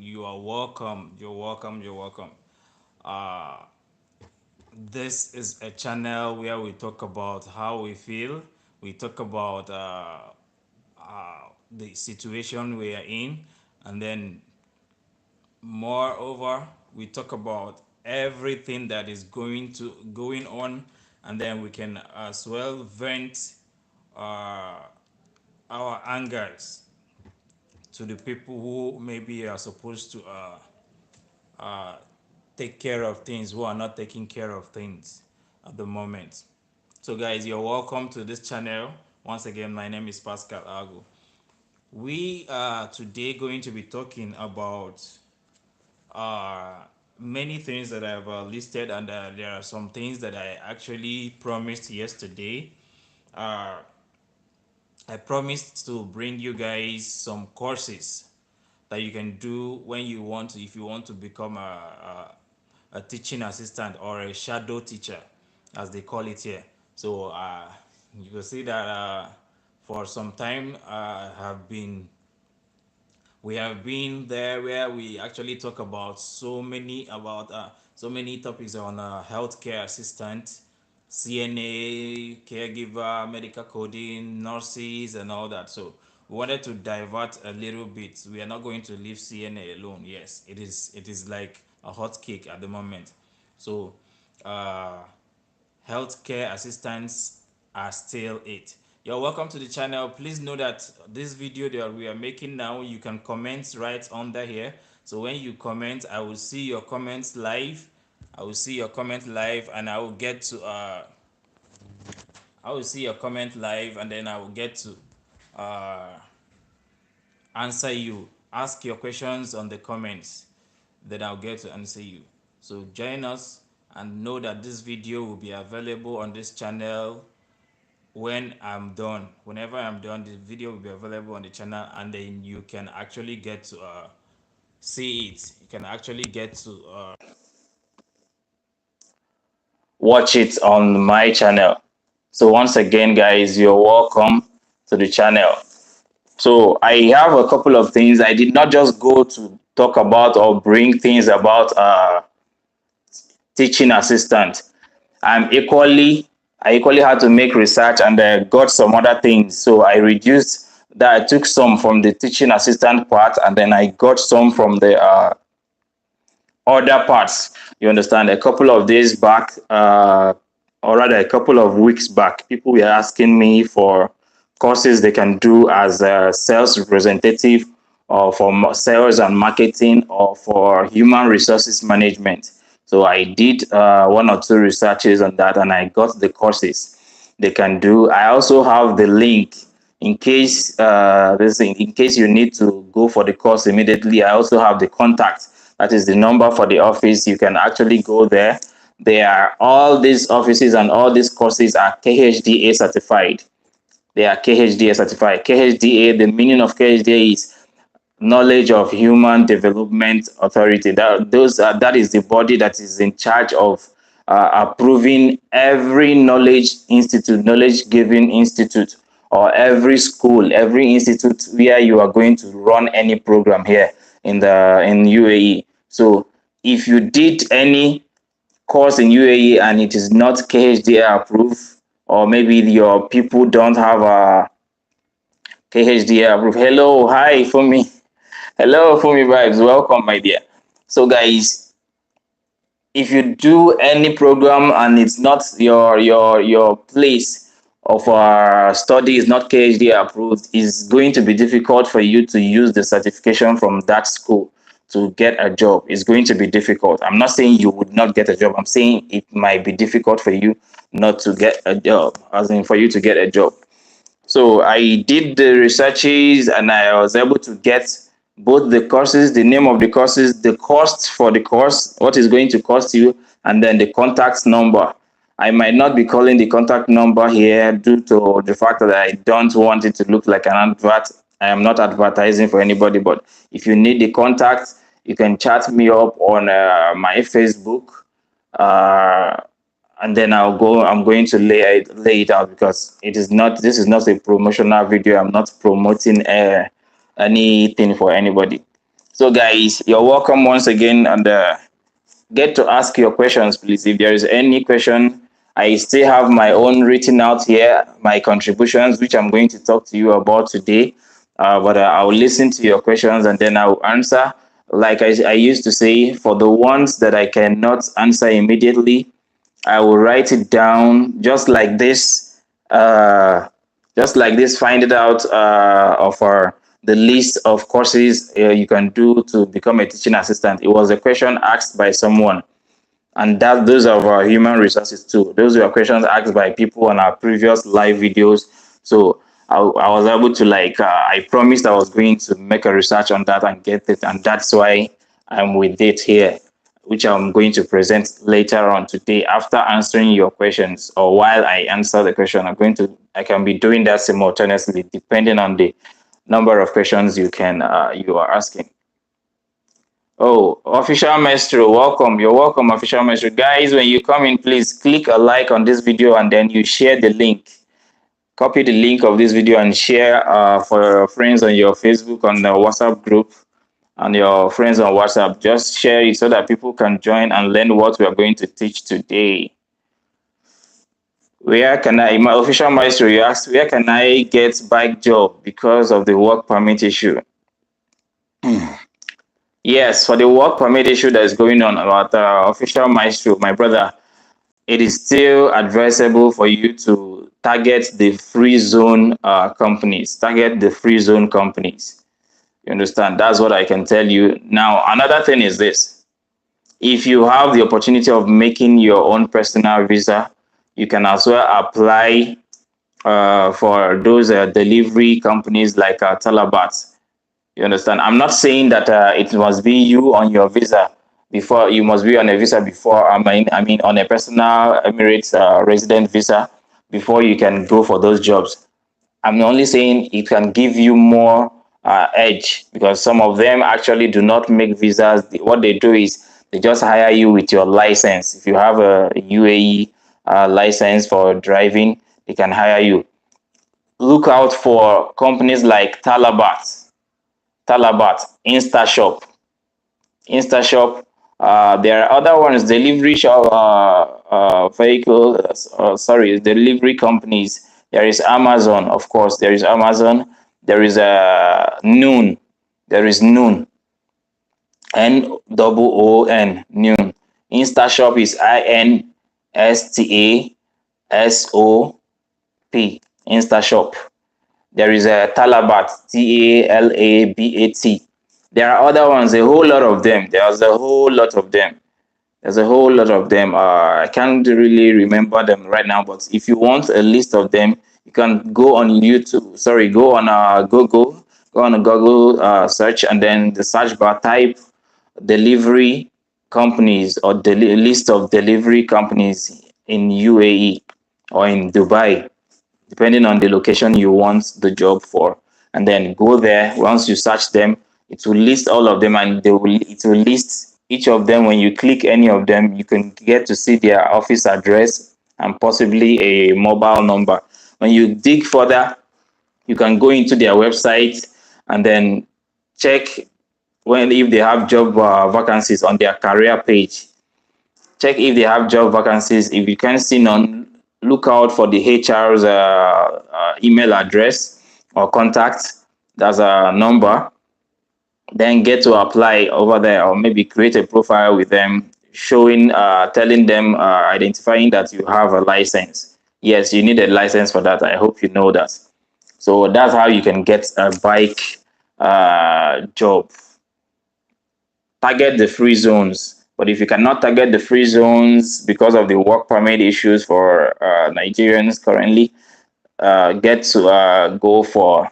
you are welcome. You're welcome. You're welcome. Uh, this is a channel where we talk about how we feel. We talk about the situation we are in, and then moreover, we talk about everything that is going on, and then we can as well vent uh, our angers to the people who maybe are supposed to take care of things, who are not taking care of things at the moment. So guys, you're welcome to this channel. Once again, my name is Pascal Ago. We are today going to be talking about uh, many things that I've listed, and there are some things that I actually promised yesterday. uh, I promised to bring you guys some courses that you can do when you want to, if you want to become a teaching assistant or a shadow teacher, as they call it here. So you will see that for some time we have been there where we actually talk about so many topics on healthcare assistant, CNA, caregiver, medical coding, nurses, and all that. So we wanted to divert a little bit. We are not going to leave CNA alone. Yes, it is like a hot cake at the moment. So uh, healthcare assistants are still it. You're welcome to the channel. Please know that this video that we are making now, you can comment right under here. So when you comment, I will see your comments live. I will see your comment live, and I will see your comment live, and then I will get to uh, answer you. Ask your questions on the comments, then I'll get to answer you. So join us, and know that this video will be available on this channel when I'm done. Whenever I'm done, the video will be available on the channel, and then you can actually get to see it. You can actually get to watch it on my channel. So once again, guys, you're welcome to the channel. So I have a couple of things. I did not just go to talk about or bring things about teaching assistant. I equally had to make research, and got some other things. So I reduced that. I took some from the teaching assistant part, and then I got some from the other parts. You understand? A couple of days back, or rather a couple of weeks back, people were asking me for courses they can do as a sales representative, or for sales and marketing, or for human resources management. So I did one or two researches on that, and I got the courses they can do. I also have the link in case in case you need to go for the course immediately. I also have the contact, that is the number for the office. You can actually go there. There are all these offices, and all these courses are KHDA certified. They are KHDA certified. KHDA, the meaning of KHDA is Knowledge of Human Development Authority. That is the body that is in charge of approving every knowledge giving institute, or every school, every institute where you are going to run any program here in UAE. So if you did any course in UAE and it is not KHDA approved, or maybe your people don't have a KHDA approved. Hello, hi for me. Hello, Fumi Vibes. Welcome, my dear. So, guys, if you do any program and it's not your place of study is not KHD approved, it's going to be difficult for you to use the certification from that school to get a job. It's going to be difficult. I'm not saying you would not get a job. I'm saying it might be difficult for you not to get a job, as in for you to get a job. So I did the researches, and I was able to get both the courses, the name of the courses, the cost for the course, what is going to cost you, and then the contact number. I might not be calling the contact number here due to the fact that I don't want it to look like an advert. I am not advertising for anybody, but if you need the contact, you can chat me up on my Facebook. Uh, and then I'm going to lay it out, because this is not a promotional video. I'm not promoting anything for anybody. So, guys, you're welcome once again, and get to ask your questions, please. If there is any question, I still have my own written out here, my contributions, which I'm going to talk to you about today. But I'll listen to your questions and then I'll answer. Like I used to say, for the ones that I cannot answer immediately, I will write it down just like this. Find it out of the list of courses you can do to become a teaching assistant. It was a question asked by someone, and that those are our human resources too. Those were questions asked by people on our previous live videos. So I was able to I promised I was going to make a research on that and get it, and that's why I'm with it here, which I'm going to present later on today after answering your questions, or while I answer the question. I can be doing that simultaneously depending on the number of questions you are asking. Oh, Official Maestro, welcome. You're welcome, Official Maestro. Guys, when you come in, please click a like on this video and then you share the link. Copy the link of this video and share for your friends on your Facebook, on the WhatsApp group, and your friends on WhatsApp. Just share it so that people can join and learn what we are going to teach today. Where can I, my Official Maestro, you asked, where can I get bike job because of the work permit issue? Yes, for the work permit issue that is going on about Official Maestro, my brother, it is still advisable for you to target the free zone companies. Target the free zone companies. You understand? That's what I can tell you. Now, another thing is this. If you have the opportunity of making your own personal visa, you can as well apply for those delivery companies like Talabat. You understand? I'm not saying that it must be you on your visa before. You must be on a visa before. I mean, on a personal Emirates resident visa before you can go for those jobs. I'm only saying it can give you more edge, because some of them actually do not make visas. What they do is they just hire you with your license. If you have a UAE license for driving, they can hire you. Look out for companies like Talabat, InstaShop. There are other ones, delivery shop, delivery companies. There is Amazon, of course. There is Amazon. There is Noon. There is Noon. Noon. Noon. InstaShop is INSTASOP. InstaShop. There is a Talabat, Talabat. There are other ones, a whole lot of them. There's a whole lot of them. There's a whole lot of them. I can't really remember them right now, but if you want a list of them, you can go on YouTube. Sorry, go on Google. Go on Google search, and then the search bar type delivery companies, or the list of delivery companies in UAE or in Dubai, depending on the location you want the job for. And then go there. Once you search them, it will list all of them, and it will list each of them. When you click any of them, you can get to see their office address and possibly a mobile number. When you dig further, you can go into their website and then check if they have job vacancies on their career page. Check if they have job vacancies. If you can't see none, look out for the HR's email address or contact. That's a number. Then get to apply over there, or maybe create a profile with them, showing, telling them, identifying that you have a license. Yes, you need a license for that. I hope you know that. So that's how you can get a bike job. Target the free zones. But if you cannot target the free zones because of the work permit issues for Nigerians currently, get to go for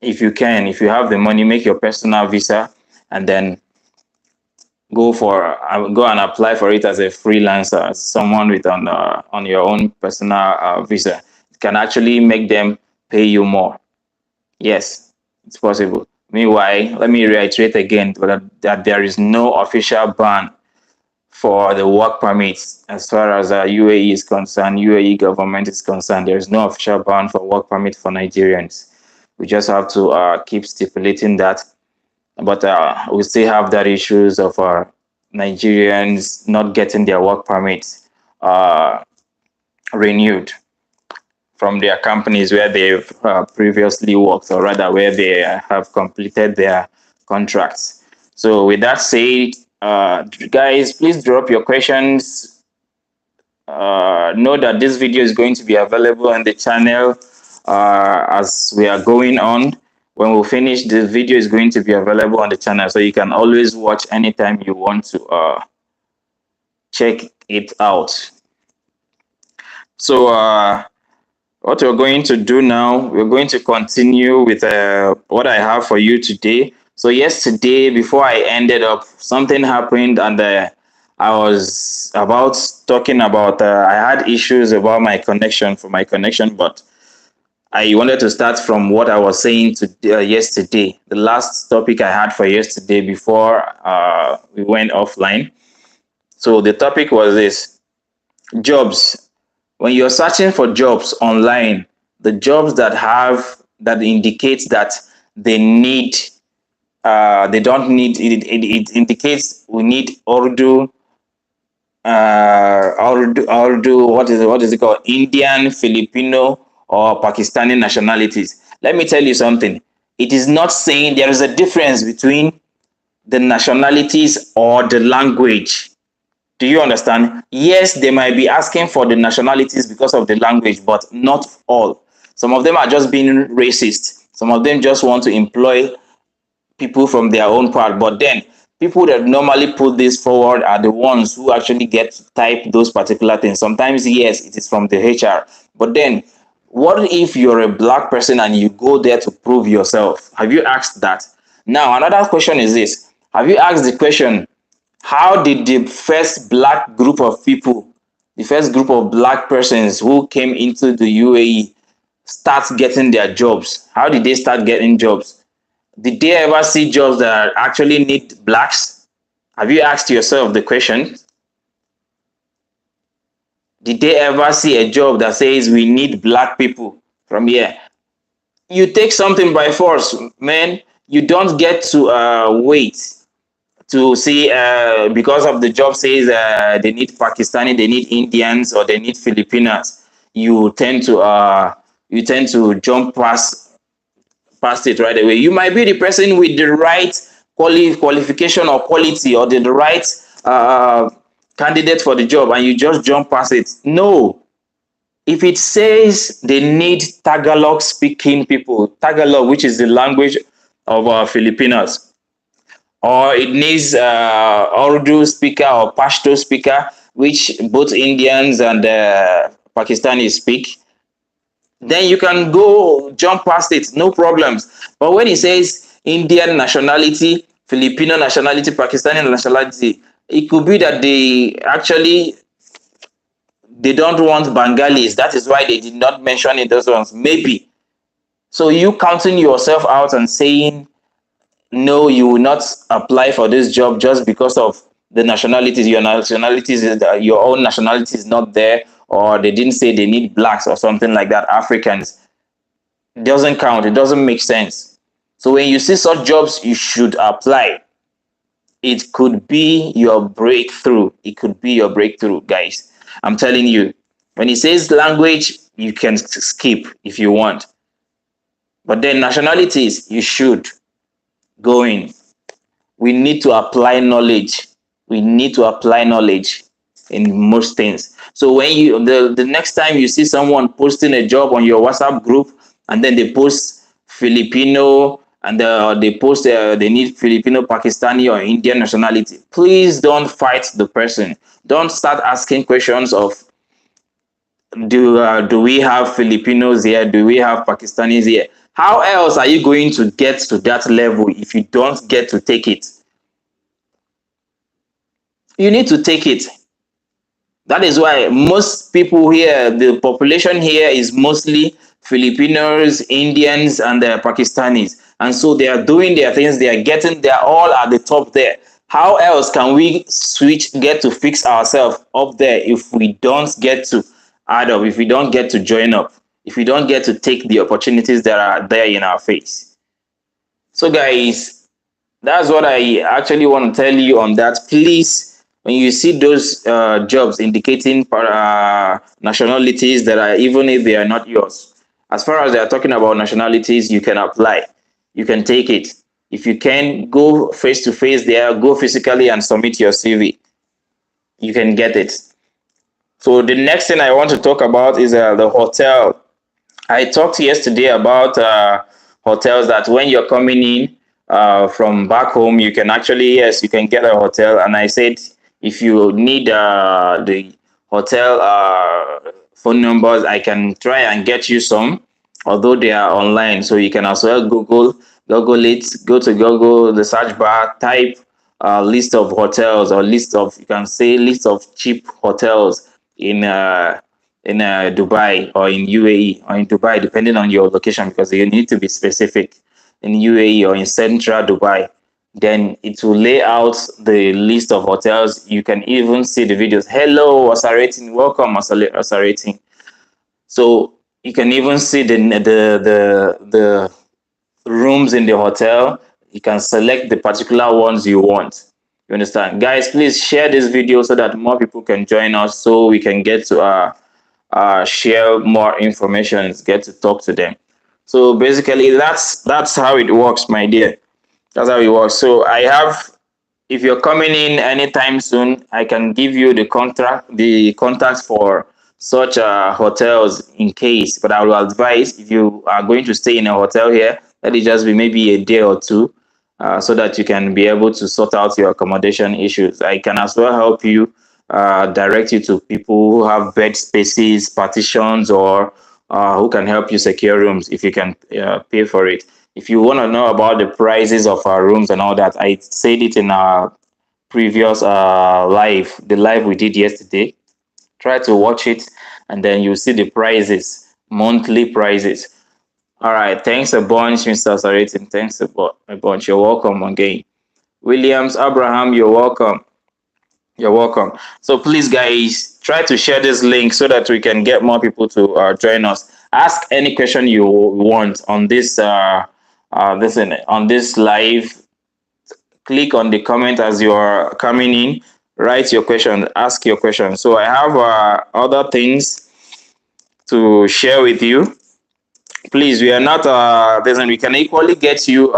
if you can, if you have the money, make your personal visa, and then go and apply for it as a freelancer, as someone with on your own personal visa. It can actually make them pay you more. Yes, it's possible. Meanwhile, let me reiterate again that there is no official ban for the work permits as far as UAE is concerned. UAE government is concerned. There is no official ban for work permit for Nigerians. We just have to keep stipulating that. But we still have that issues of Nigerians not getting their work permits renewed from their companies where they've previously worked, or rather where they have completed their contracts. So with that said, guys, please drop your questions. Know that this video is going to be available on the channel as we are going on. When we finish, the video is going to be available on the channel, so you can always watch anytime you want to check it out. So what we're going to do now, we're going to continue with what I have for you today. So yesterday, before I ended up, something happened, and I was about talking about, I had issues about my connection, but I wanted to start from what I was saying to yesterday, the last topic I had for yesterday before we went offline. So the topic was this: jobs. When you're searching for jobs online, the jobs that indicates that they need, they don't need it indicates we need Urdu, what is it called? Indian, Filipino, or Pakistani nationalities. Let me tell you something. It is not saying there is a difference between the nationalities or the language. Do you understand? Yes, they might be asking for the nationalities because of the language, but not all. Some of them are just being racist. Some of them just want to employ people from their own part. But then people that normally put this forward are the ones who actually get to type those particular things. Sometimes, yes, it is from the HR. But then what if you're a black person and you go there to prove yourself? Have you asked that? Now, another question is this. Have you asked the question, how did the first black group of people, the first group of black persons who came into the UAE start getting their jobs? How did they start getting jobs? Did they ever see jobs that actually need blacks? Have you asked yourself the question? Did they ever see a job that says we need black people from here? You take something by force, man. You don't get to wait to see because of the job says they need Pakistani, they need Indians, or they need Filipinos. You tend to jump past it right away. You might be the person with the right qualification or quality, or the right candidate for the job, and you just jump past it. No. If it says they need Tagalog speaking people, Tagalog, which is the language of Filipinos, or it needs Urdu speaker or Pashto speaker, which both Indians and Pakistanis speak, then you can go jump past it, no problems. But when it says Indian nationality, Filipino nationality, Pakistani nationality, it could be that they don't want Bengalis. That is why they did not mention it, those ones. Maybe. So you counting yourself out and saying, no, you will not apply for this job just because of the nationalities. Your own nationality is not there, or they didn't say they need blacks or something like that, Africans. It doesn't count. It doesn't make sense. So when you see such jobs, you should apply. It could be your breakthrough. It could be your breakthrough, guys. I'm telling you. When it says language, you can skip if you want. But then nationalities, you should go in. We need to apply knowledge. We need to apply knowledge in most things. So when the next time you see someone posting a job on your WhatsApp group, and then they post Filipino, and they post they need Filipino, Pakistani, or Indian nationality, please don't fight the person. Don't start asking questions of, do we have Filipinos here? Do we have Pakistanis here? How else are you going to get to that level if you don't get to take it? You need to take it. That is why most people here, the population here is mostly Filipinos, Indians, and Pakistanis. And so they are doing their things, they're all at the top there. How else can we get to fix ourselves up there if we don't get to add up, if we don't get to join up, if we don't get to take the opportunities that are there in our face. So guys, that's what I actually want to tell you on that. Please, when you see those jobs indicating nationalities that are, even if they are not yours, as far as they are talking about nationalities, you can apply, you can take it. If you can, go face to face there, go physically and submit your CV, you can get it. So the next thing I want to talk about is the hotel. I talked yesterday about hotels, that when you're coming in from back home, you can actually, yes, you can get a hotel. And I said, if you need the hotel phone numbers, I can try and get you some, although they are online. So you can as well Google it, go to Google, the search bar, type list of hotels, or list of, you can say list of cheap hotels in Dubai or in UAE or in Dubai, depending on your location, because you need to be specific. In UAE or in central Dubai, then it will lay out the list of hotels. You can even see the videos. Hello, Osarating, welcome, Osarating. So you can even see the rooms in the hotel. You can select the particular ones you want. You understand, guys? Please share this video so that more people can join us, so we can get to share more information, get to talk to them. So basically, that's how it works, my dear. That's how it works. So I have, if you're coming in anytime soon, I can give you the contacts for such hotels in case. But I will advise, if you are going to stay in a hotel here, let it just be maybe a day or two, so that you can be able to sort out your accommodation issues. I can as well help you, direct you to people who have bed spaces, partitions, or who can help you secure rooms if you can pay for it. If you want to know about the prices of our rooms and all that, I said it in our previous the live we did yesterday. Try to watch it, and then you'll see the prices, monthly prices. All right, thanks a bunch, Mr. Saratin. Thanks a bunch. You're welcome again. Williams Abraham, you're welcome. You're welcome. So please, guys, try to share this link so that we can get more people to join us. Ask any question you want on this on this live. Click on the comment as you are coming in. Write your question. Ask your question. So I have other things to share with you. Please, we are not. Listen, we can equally get you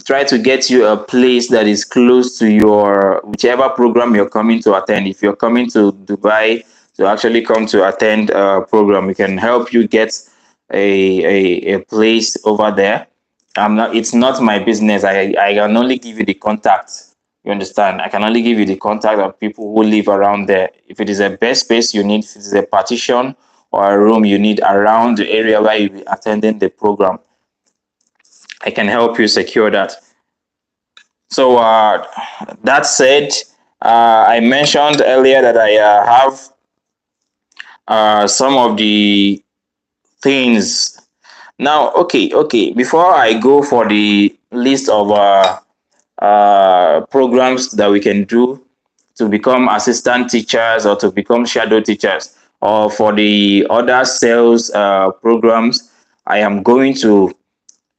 try to get you a place that is close to your whichever program you're coming to attend. If you're coming to Dubai to actually come to attend a program, we can help you get a place over there. It's not my business. I can only give you the contact. You understand? I can only give you the contact of people who live around there. If it is a best space you need, if it is a partition or a room you need around the area where you'll be attending the program, I can help you secure that. So that said, I mentioned earlier that I have some of the things. Now, okay. Before I go for the list of programs that we can do to become assistant teachers or to become shadow teachers, or for the other sales programs, I am going to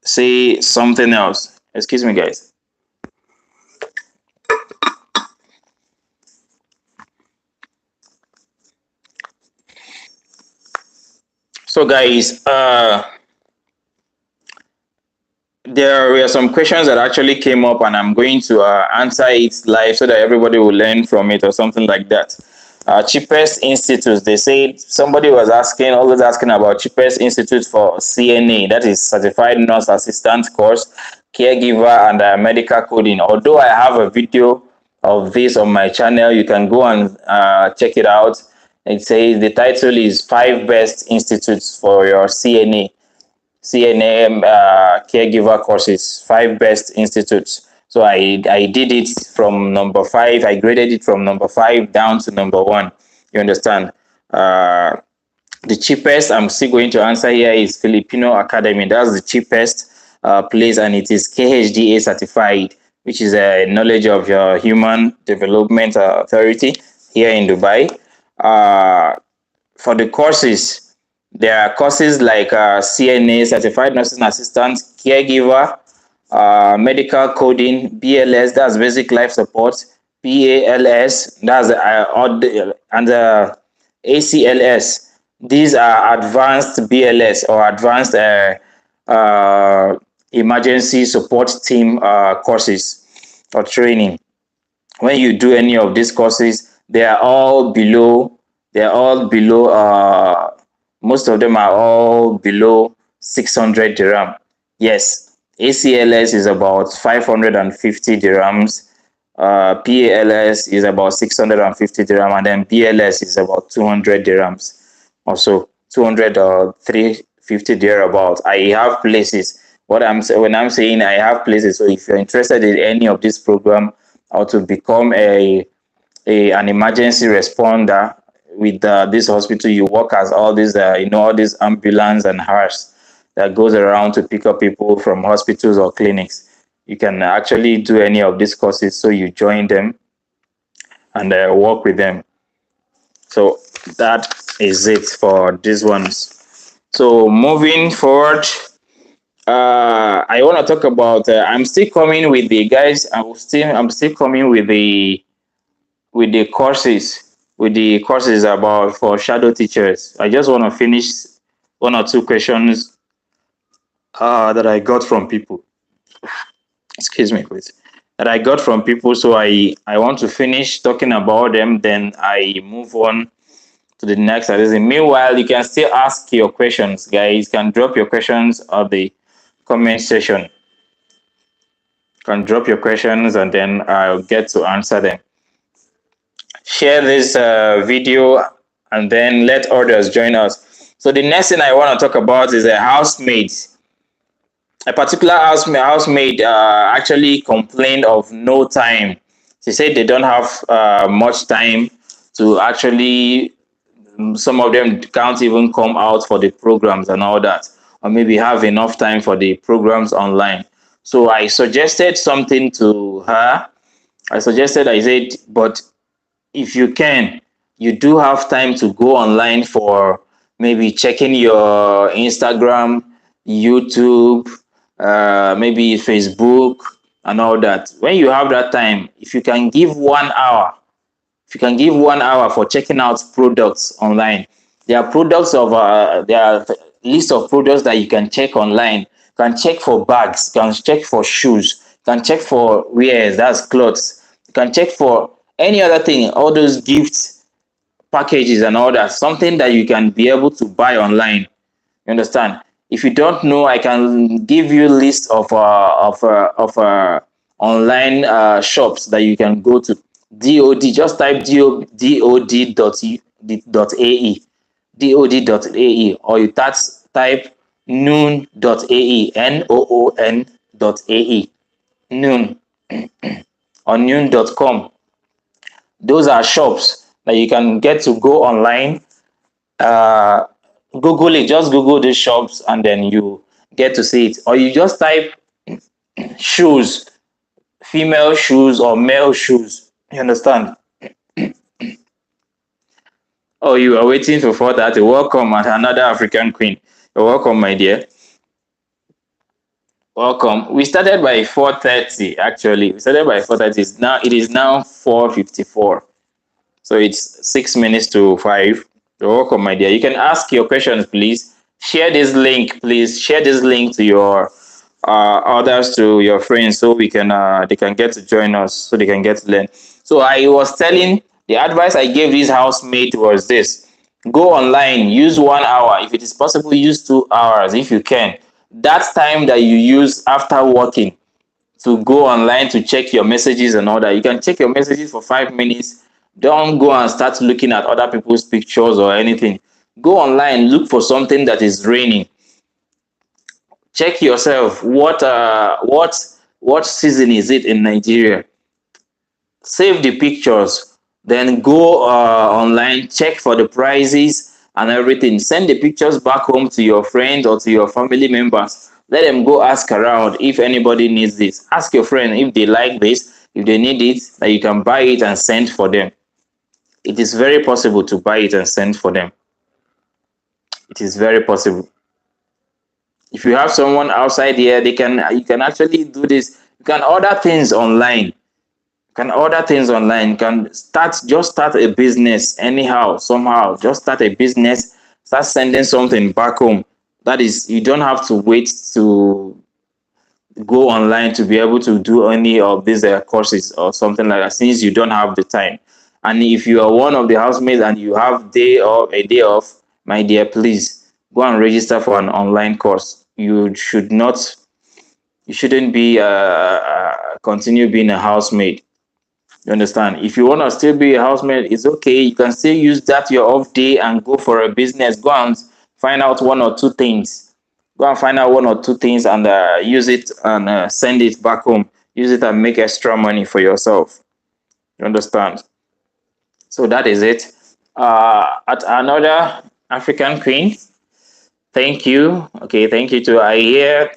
say something else. Excuse me, guys. So, guys, there were some questions that actually came up, and I'm going to answer it live so that everybody will learn from it or something like that. Cheapest institutes, they said somebody was always asking about cheapest institute for CNA, that is Certified Nurse Assistant course, caregiver, and medical coding. Although I have a video of this on my channel, you can go and check it out. It says the title is 5 Best Institutes for your CNA caregiver courses, 5 best institutes. So I did it from number 5. I graded it from number 5 down to number 1. You understand? The cheapest I'm still going to answer here is Filipino Academy. That's the cheapest place, and it is KHDA certified, which is a knowledge of your human development authority here in Dubai. For the courses, There are courses like CNA, Certified Nursing Assistant, Caregiver, medical coding, BLS, that's basic life support, PALS, that's and ACLS. These are advanced BLS or advanced uh, emergency support team courses or training. When you do any of these courses, they are all below most of them are all below 600 dirham. Yes, ACLS is about 550 dirhams, PALS is about 650 dirham, and then BLS is about 200 dirhams, also 200 or 350 thereabout. I have places. When I'm saying I have places, so if you're interested in any of this program, or to become an emergency responder with this hospital, you work as all these all these ambulance and hearse that goes around to pick up people from hospitals or clinics. You can actually do any of these courses, so you join them and work with them. So that is it for these ones. So moving forward, I want to talk about. I'm still coming with the guys. I'm still coming with the courses about for shadow teachers. I just want to finish one or two questions that I got from people. Excuse me, please. That I got from people. So I want to finish talking about them. Then I move on to the next. Meanwhile, you can still ask your questions, guys. You can drop your questions on the comment section. You can drop your questions, and then I'll get to answer them. Share this video, and then let others join us. So the next thing I want to talk about is a housemaid. A particular housemaid actually complained of no time. She said they don't have much time to actually. Some of them can't even come out for the programs and all that, or maybe have enough time for the programs online. So I suggested something to her. I said, but if you can, you do have time to go online for maybe checking your Instagram, YouTube, maybe Facebook, and all that. When you have that time, if you can give 1 hour for checking out products online, there are list of products that you can check online. You can check for bags, you can check for shoes, you can check for wares, that's clothes, you can check for any other thing, all those gifts packages and all that, something that you can be able to buy online. You understand? If you don't know, I can give you a list of online shops that you can go to. DOD, just type DOD.ae, DOD.ae, or you type noon.ae, noon.ae, noon, or noon.com. Those are shops that you can get to go online. Google it, just Google these shops, and then you get to see it. Or you just type shoes, female shoes or male shoes. You understand? Oh, you are waiting for that. Welcome, another African queen. You're welcome, my dear. Welcome. We started by 4:30. Actually, we started by 4:30. It is now 4:54. So it's 6 minutes to 5. You're welcome, my dear. You can ask your questions, please. Share this link, please. Share this link to your others, to your friends, so they can get to join us, so they can get to learn. So I was telling, the advice I gave this housemate was this: go online, use 1 hour. If it is possible, use 2 hours if you can. That time that you use after working to go online to check your messages and all that. You can check your messages for 5 minutes. Don't go and start looking at other people's pictures or anything. Go online, look for something that is raining. Check yourself. What season is it in Nigeria? Save the pictures, then go online, check for the prices and everything. Send the pictures back home to your friends or to your family members. Let them go ask around if anybody needs this. Ask your friend if they like this, if they need it, that you can buy it and send for them. It is very possible to buy it and send for them. It is very possible. If you have someone outside here, they can you can actually do this. You can order things online. Can order things online. You can start a business anyhow, somehow. Just start a business, start sending something back home. That is, you don't have to wait to go online to be able to do any of these courses or something like that, since you don't have the time. And if you are one of the housemates and you have a day off, my dear, please go and register for an online course. You shouldn't be continue being a housemaid. You understand? If you want to still be a housemaid, it's okay. You can still use that your off day and go for a business. Go and find out one or two things. Go and find out one or two things and use it and send it back home. Use it and make extra money for yourself. You understand? So that is it. At another African queen. Thank you. Okay, thank you too. I hear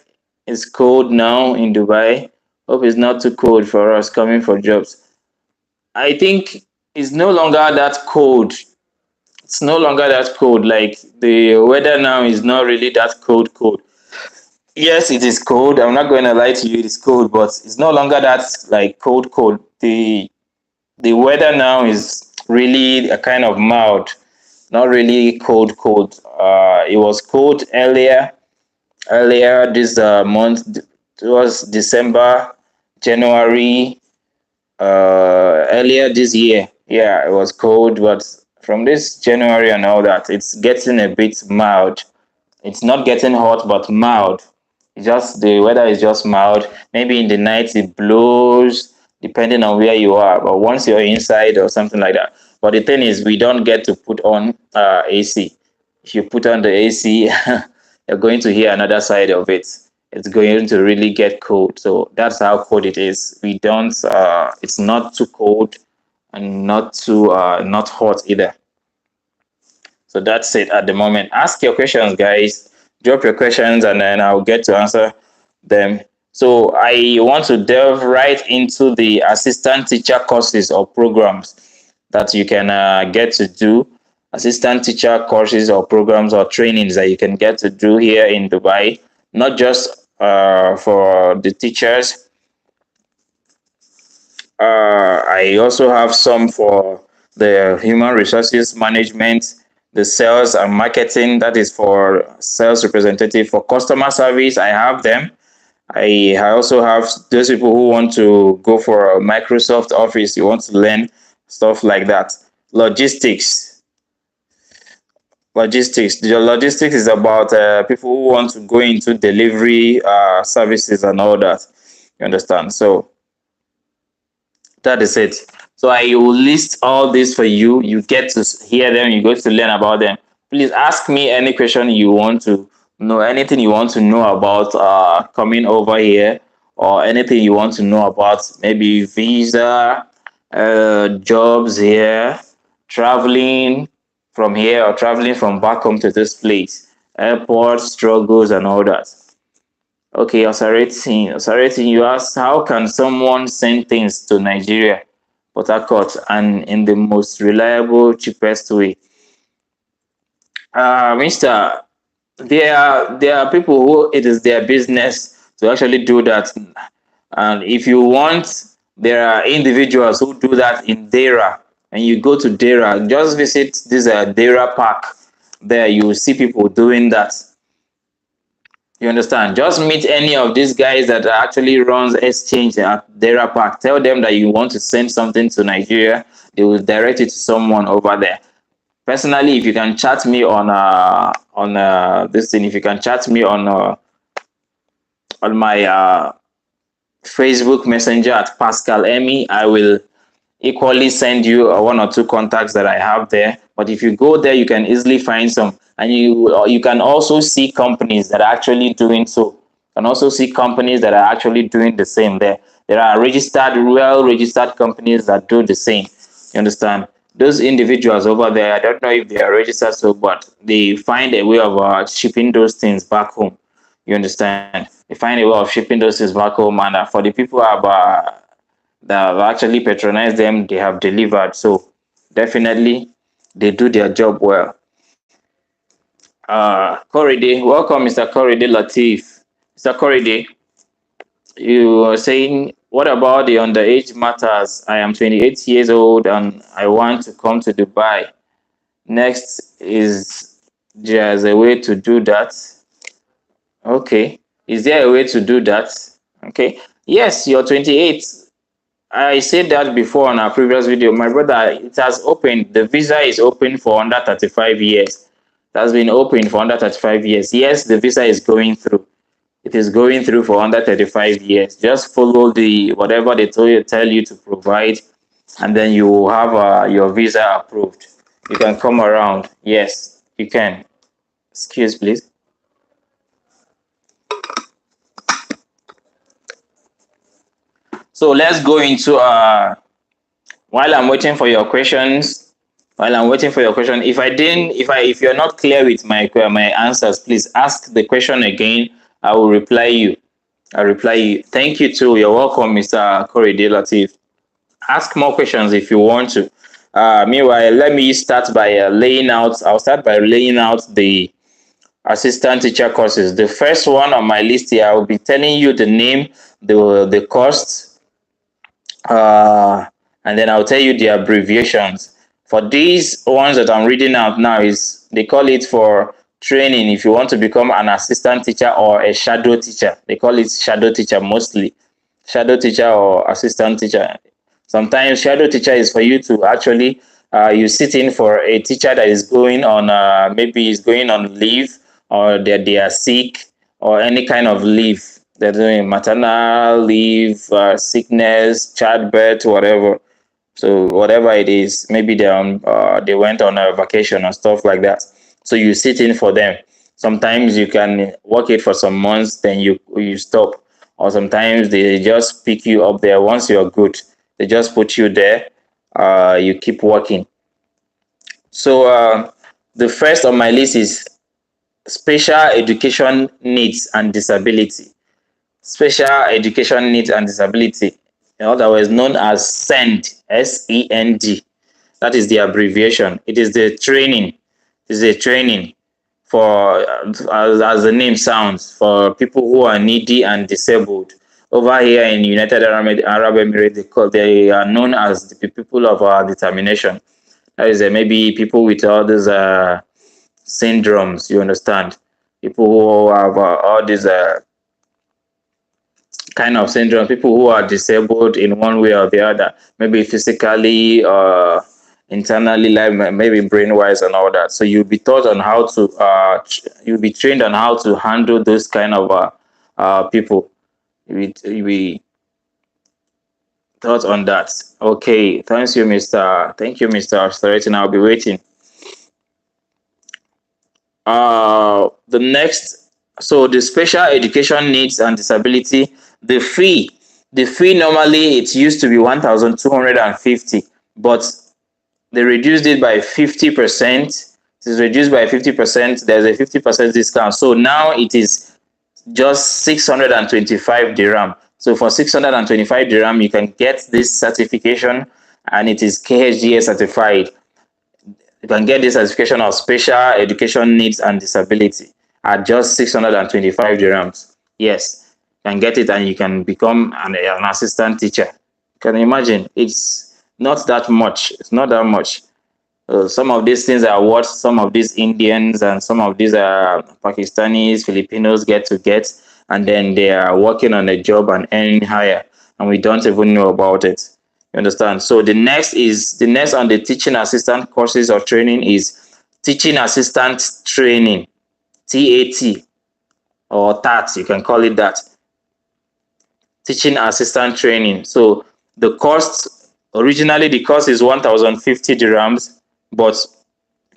it's cold now in Dubai. Hope it's not too cold for us coming for jobs. I think it's no longer that cold. It's no longer that cold. Like the weather now is not really that cold. Yes, it is cold. I'm not going to lie to you. It's cold, but it's no longer that like cold. The weather now is really a kind of mild, not really cold. It was cold earlier this month. It was December, January, earlier this year. Yeah, it was cold, but from this January and all that, it's getting a bit mild. It's not getting hot, but mild. It's just the weather is just mild. Maybe in the night it blows, depending on where you are. But once you're inside or something like that. But the thing is, we don't get to put on AC. If you put on the AC, you're going to hear another side of it. It's going to really get cold. So that's how cold it is. We don't. It's not too cold and not hot either. So that's it at the moment. Ask your questions, guys. Drop your questions and then I'll get to answer them. So I want to delve right into the assistant teacher courses or programs that you can get to do. Assistant teacher courses or programs or trainings that you can get to do here in Dubai, not just for the teachers. I also have some for the human resources management, the sales and marketing. That is for sales representative. For customer service, I have them. I also have those people who want to go for a Microsoft Office. You want to learn stuff like that. Logistics. Logistics. The logistics is about people who want to go into delivery services and all that. You understand? So that is it. So I will list all this for you. You get to hear them. You get to learn about them. Please ask me any question you want to know, anything you want to know about coming over here, or anything you want to know about maybe visa, jobs here, traveling from here or traveling from back home to this place, airport struggles and all that. Okay, Osarating, you asked how can someone send things to Nigeria, Port Harcourt, and in the most reliable, cheapest way? Mister, there are people who it is their business to actually do that, and if you want, there are individuals who do that in Dera, and you go to Dera, just visit this Dera Park. There, you will see people doing that. You understand? Just meet any of these guys that actually runs exchange at Dera Park. Tell them that you want to send something to Nigeria. They will direct it to someone over there. Personally, if you can chat me on this thing, if you can chat me on my Facebook Messenger at Pascal Emmy, I will equally send you one or two contacts that I have there. But if you go there, you can easily find some, and you can also see companies that are actually doing so. You can also see companies that are actually doing the same there. There are well registered companies that do the same. You understand? Those individuals over there, I don't know if they are registered, so but they find a way of shipping those things back home. You understand? They find a way of shipping those things back home, and for the people that have actually patronized them, they have delivered. So definitely they do their job well. Korede, welcome, Mr. Korede Latif. Mr. Korede, you are saying, what about the underage matters? I am 28 years old and I want to come to Dubai. Next, is there's a way to do that? Okay. Is there a way to do that? Okay. Yes, you're 28. I said that before on our previous video. My brother, it has opened. The visa is open for under 35 years. It has been open for under 35 years. Yes, the visa is going through. It is going through for under 35 years. Just follow the whatever they tell you to provide, and then you will have your visa approved. You can come around. Yes, you can. Excuse, please. So let's go into while I'm waiting for your questions. While I'm waiting for your question, if you're not clear with my answers, please ask the question again. I will reply you. I'll reply you. Thank you too. You're welcome, Mr. Korede Latif. Ask more questions if you want to. Meanwhile, let me start by laying out. I'll start by laying out the assistant teacher courses. The first one on my list here, I will be telling you the name, the cost, and then I'll tell you the abbreviations. For these ones that I'm reading out now, is they call it for training. If you want to become an assistant teacher or a shadow teacher, they call it shadow teacher mostly. Shadow teacher or assistant teacher. Sometimes shadow teacher is for you to actually you sit in for a teacher that is going on maybe is going on leave, or they are sick, or any kind of leave. They're doing maternal leave, sickness, childbirth, whatever. So whatever it is, maybe they went on a vacation or stuff like that. So you sit in for them. Sometimes you can work it for some months, then you stop. Or sometimes they just pick you up there once you're good. They just put you there. You keep working. So the first on my list is special education needs and disability. Special education needs and disability, in other words, known as SEND, SEND. That is the abbreviation. It is the training. It is a training for, as the name sounds, for people who are needy and disabled. Over here in United Arab Emirates, they are known as the people of determination. That is maybe people with all these syndromes, you understand? People who have all these kind of syndrome, people who are disabled in one way or the other, maybe physically or internally, like maybe brain wise and all that. So you'll be taught on how to you'll be trained on how to handle those kind of people. You'll be taught on that. Okay, thank you, Mr. Authority. I'll be waiting. The next, so the special education needs and disability, the fee normally it used to be 1,250, but they reduced it by 50%. It is reduced by 50%. There's a 50% discount, so now it is just 625 dirham. So for 625 dirham, you can get this certification, and it is KHDA certified. You can get this certification of special education needs and disability at just 625 dirhams. Yes, you can get it and you can become an assistant teacher. Can you imagine? It's not that much. It's not that much. Some of these things are what some of these Indians and some of these Pakistanis, Filipinos get, and then they are working on a job and earning higher, and we don't even know about it. You understand? So the next on the teaching assistant courses or training is teaching assistant training, TAT or TAT, you can call it that. Teaching assistant training. So the cost, originally the cost is 1,050 dirhams, but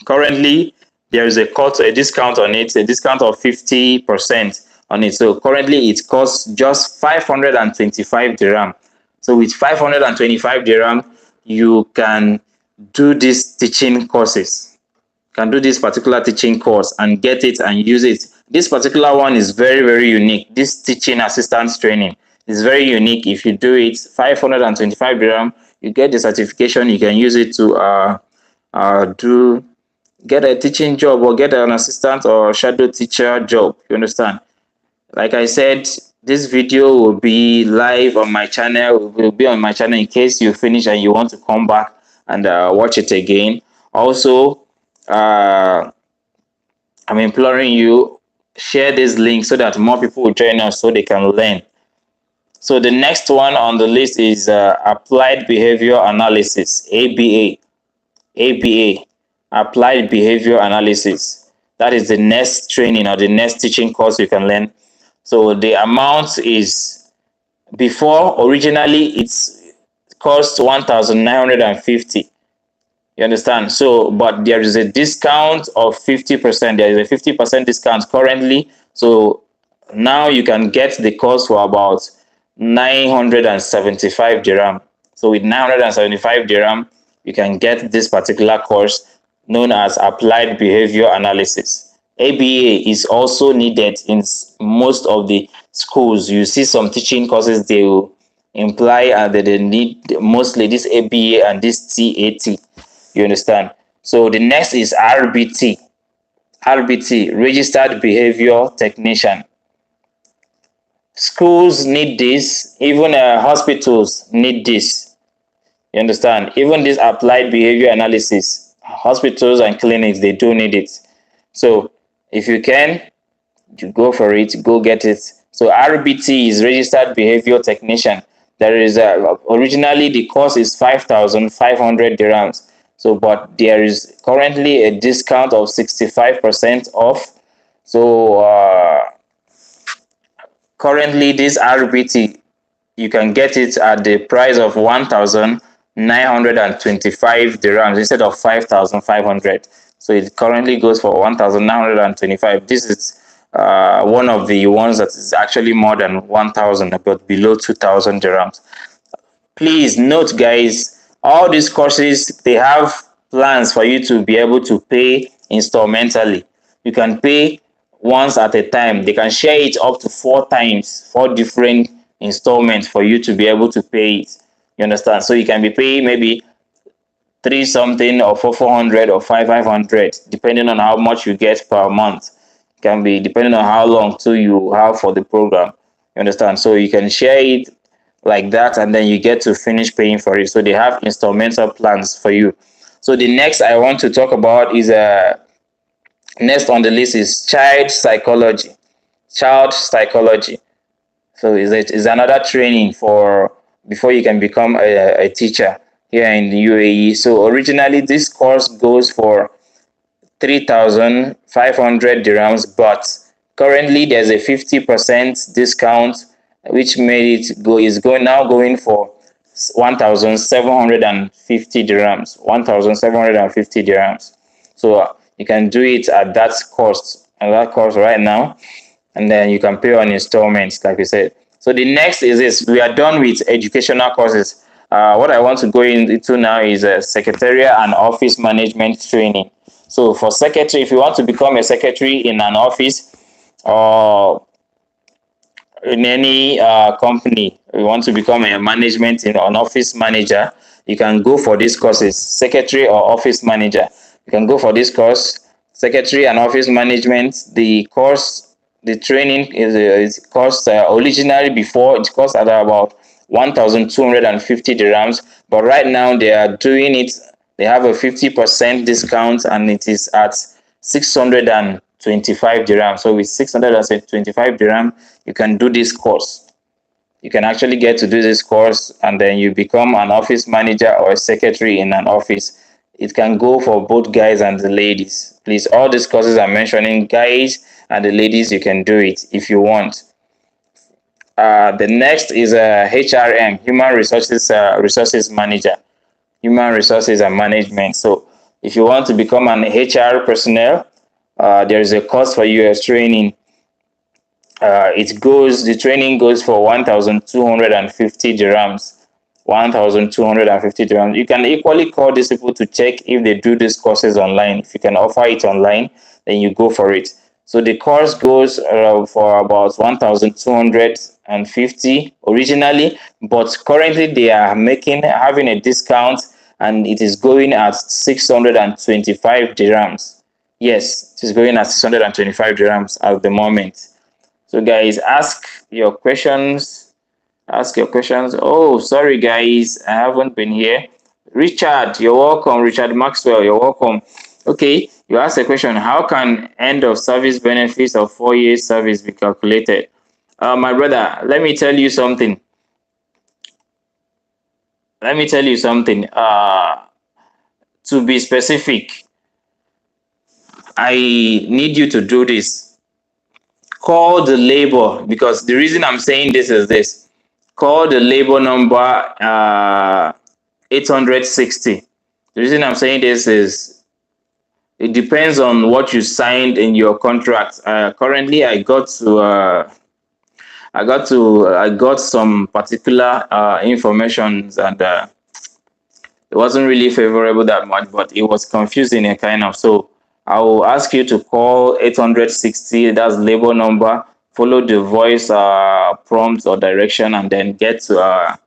currently there is a discount on it, a discount of 50% on it. So currently it costs just 525 dirham. So with 525 dirham, you can do these teaching courses. Can do this particular teaching course and get it and use it. This particular one is very, very unique. This teaching assistance training is very unique. If you do it, 525 dirham, you get the certification. You can use it to do get a teaching job or get an assistant or shadow teacher job. You understand? Like I said, this video will be live on my channel. Will be on my channel in case you finish and you want to come back and watch it again. Also, I'm imploring you, share this link so that more people will join us so they can learn. So the next one on the list is applied behavior analysis, ABA. ABA, applied behavior analysis. That is the next training or the next teaching course you can learn. So the amount is, before originally it's cost 1,950. You understand? So, but there is a discount of 50%. There is a 50% discount currently. So now you can get the course for about 975 dirham. So with 975 dirham, you can get this particular course known as Applied Behavior Analysis. ABA is also needed in most of the schools. You see some teaching courses, they will imply that they need mostly this ABA and this TAT. You understand? So the next is RBT. RBT, Registered Behavior Technician. Schools need this, even hospitals need this. You understand? Even this applied behavior analysis, hospitals and clinics, they do need it. So if you can, you go for it, go get it. So RBT is Registered Behavior Technician. There is originally the course is 5,500 dirhams. So, but there is currently a discount of 65% off. So, currently this RBT, you can get it at the price of 1,925 dirhams instead of 5,500. So it currently goes for 1,925. This is one of the ones that is actually more than 1,000, but below 2,000 dirhams. Please note, guys, all these courses, they have plans for you to be able to pay instrumentally. You can pay once at a time. They can share it up to 4 times, 4 different installments for you to be able to pay it. You understand? So you can be paying maybe three something or 400 or 500, depending on how much you get per month. It can be depending on how long till you have for the program. You understand? So you can share it like that, and then you get to finish paying for it. So they have instrumental plans for you. So the next I want to talk about is next on the list is child psychology. Child psychology. So is another training for before you can become a teacher here in the UAE. So originally this course goes for 3,500 dirhams, but currently there's a 50% discount, which made it go is going now going for 1,750 dirhams. 1,750 dirhams. So you can do it at that cost right now, and then you can pay on installments, like we said. So the next is this: we are done with educational courses. What I want to go into now is secretarial and office management training. So for secretary, if you want to become a secretary in an office or in any company, you want to become a management in an office manager, you can go for these courses: secretary or office manager. You can go for this course, secretary and office management. The training is cost originally before it cost at about 1,250 dirhams, but right now they are doing it. They have a 50% discount, and it is at 625 dirham. So with 625 dirham, you can do this course. You can actually get to do this course, and then you become an office manager or a secretary in an office. It can go for both guys and the ladies. Please, all these courses I'm mentioning, guys and the ladies, you can do it if you want. The next is a HRM, Resources Manager, Human Resources and Management. So if you want to become an HR personnel, there is a course for you as training. The training goes for 1,250 dirhams. 1,250 dirhams. You can equally call these people to check if they do these courses online. If you can offer it online, then you go for it. So the course goes for about 1,250 originally, but currently they are having a discount, and it is going at 625 dirhams. Yes, it is going at 625 dirhams at the moment. So guys, ask your questions. Ask your questions. Oh, sorry guys, I haven't been here. Richard, you're welcome. Richard Maxwell, you're welcome. Okay, you asked a question. How can end of service benefits of 4 years service be calculated? My brother, let me tell you something. Let me tell you something. To be specific, I need you to do this. Call the labor, because the reason I'm saying this is this. Call the labor number 860. The reason I'm saying this is it depends on what you signed in your contract. Currently, I got some particular informations, and it wasn't really favorable that much, but it was confusing a kind of. So I will ask you to call 860. That's labor number. Follow the voice prompt or direction, and then get to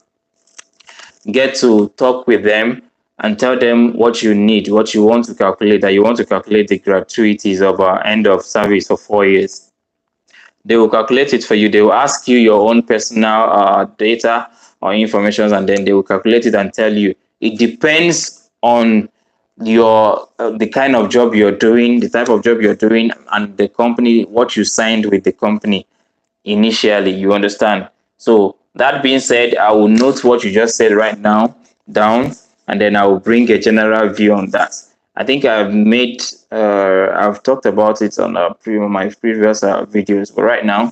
talk with them and tell them what you need, what you want to calculate. That you want to calculate the gratuities of end of service for 4 years. They will calculate it for you. They will ask you your own personal data or information, and then they will calculate it and tell you. It depends on your the kind of job you're doing, the type of job you're doing, and the company, what you signed with the company initially. You understand? So that being said, I will note what you just said right now down, and then I will bring a general view on that. I think I've talked about it on my previous videos, but right now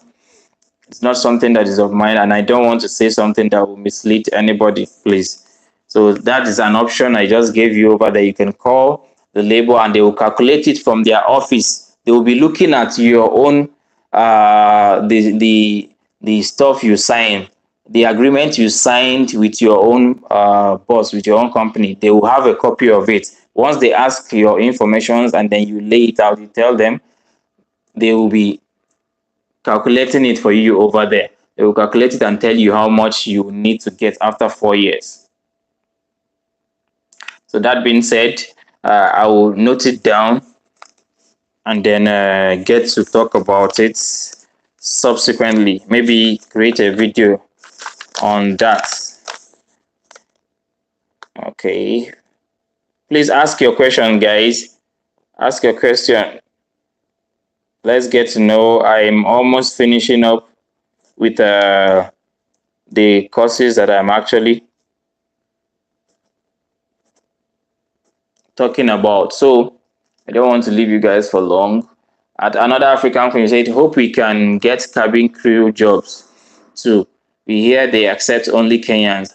it's not something that is of mine, and I don't want to say something that will mislead anybody, please. So that is an option I just gave you over there. You can call the labor and they will calculate it from their office. They will be looking at your own the stuff you signed, the agreement you signed with your own boss, with your own company. They will have a copy of it. Once they ask your information and then you lay it out, you tell them, they will be calculating it for you over there. They will calculate it and tell you how much you need to get after 4 years. So that being said, I will note it down and then get to talk about it subsequently. Maybe create a video on that. Okay. Please ask your question, guys. Ask your question. Let's get to know. I'm almost finishing up with the courses that I'm actually talking about. So I don't want to leave you guys for long. At another African company said, hope we can get cabin crew jobs too. We hear they accept only Kenyans.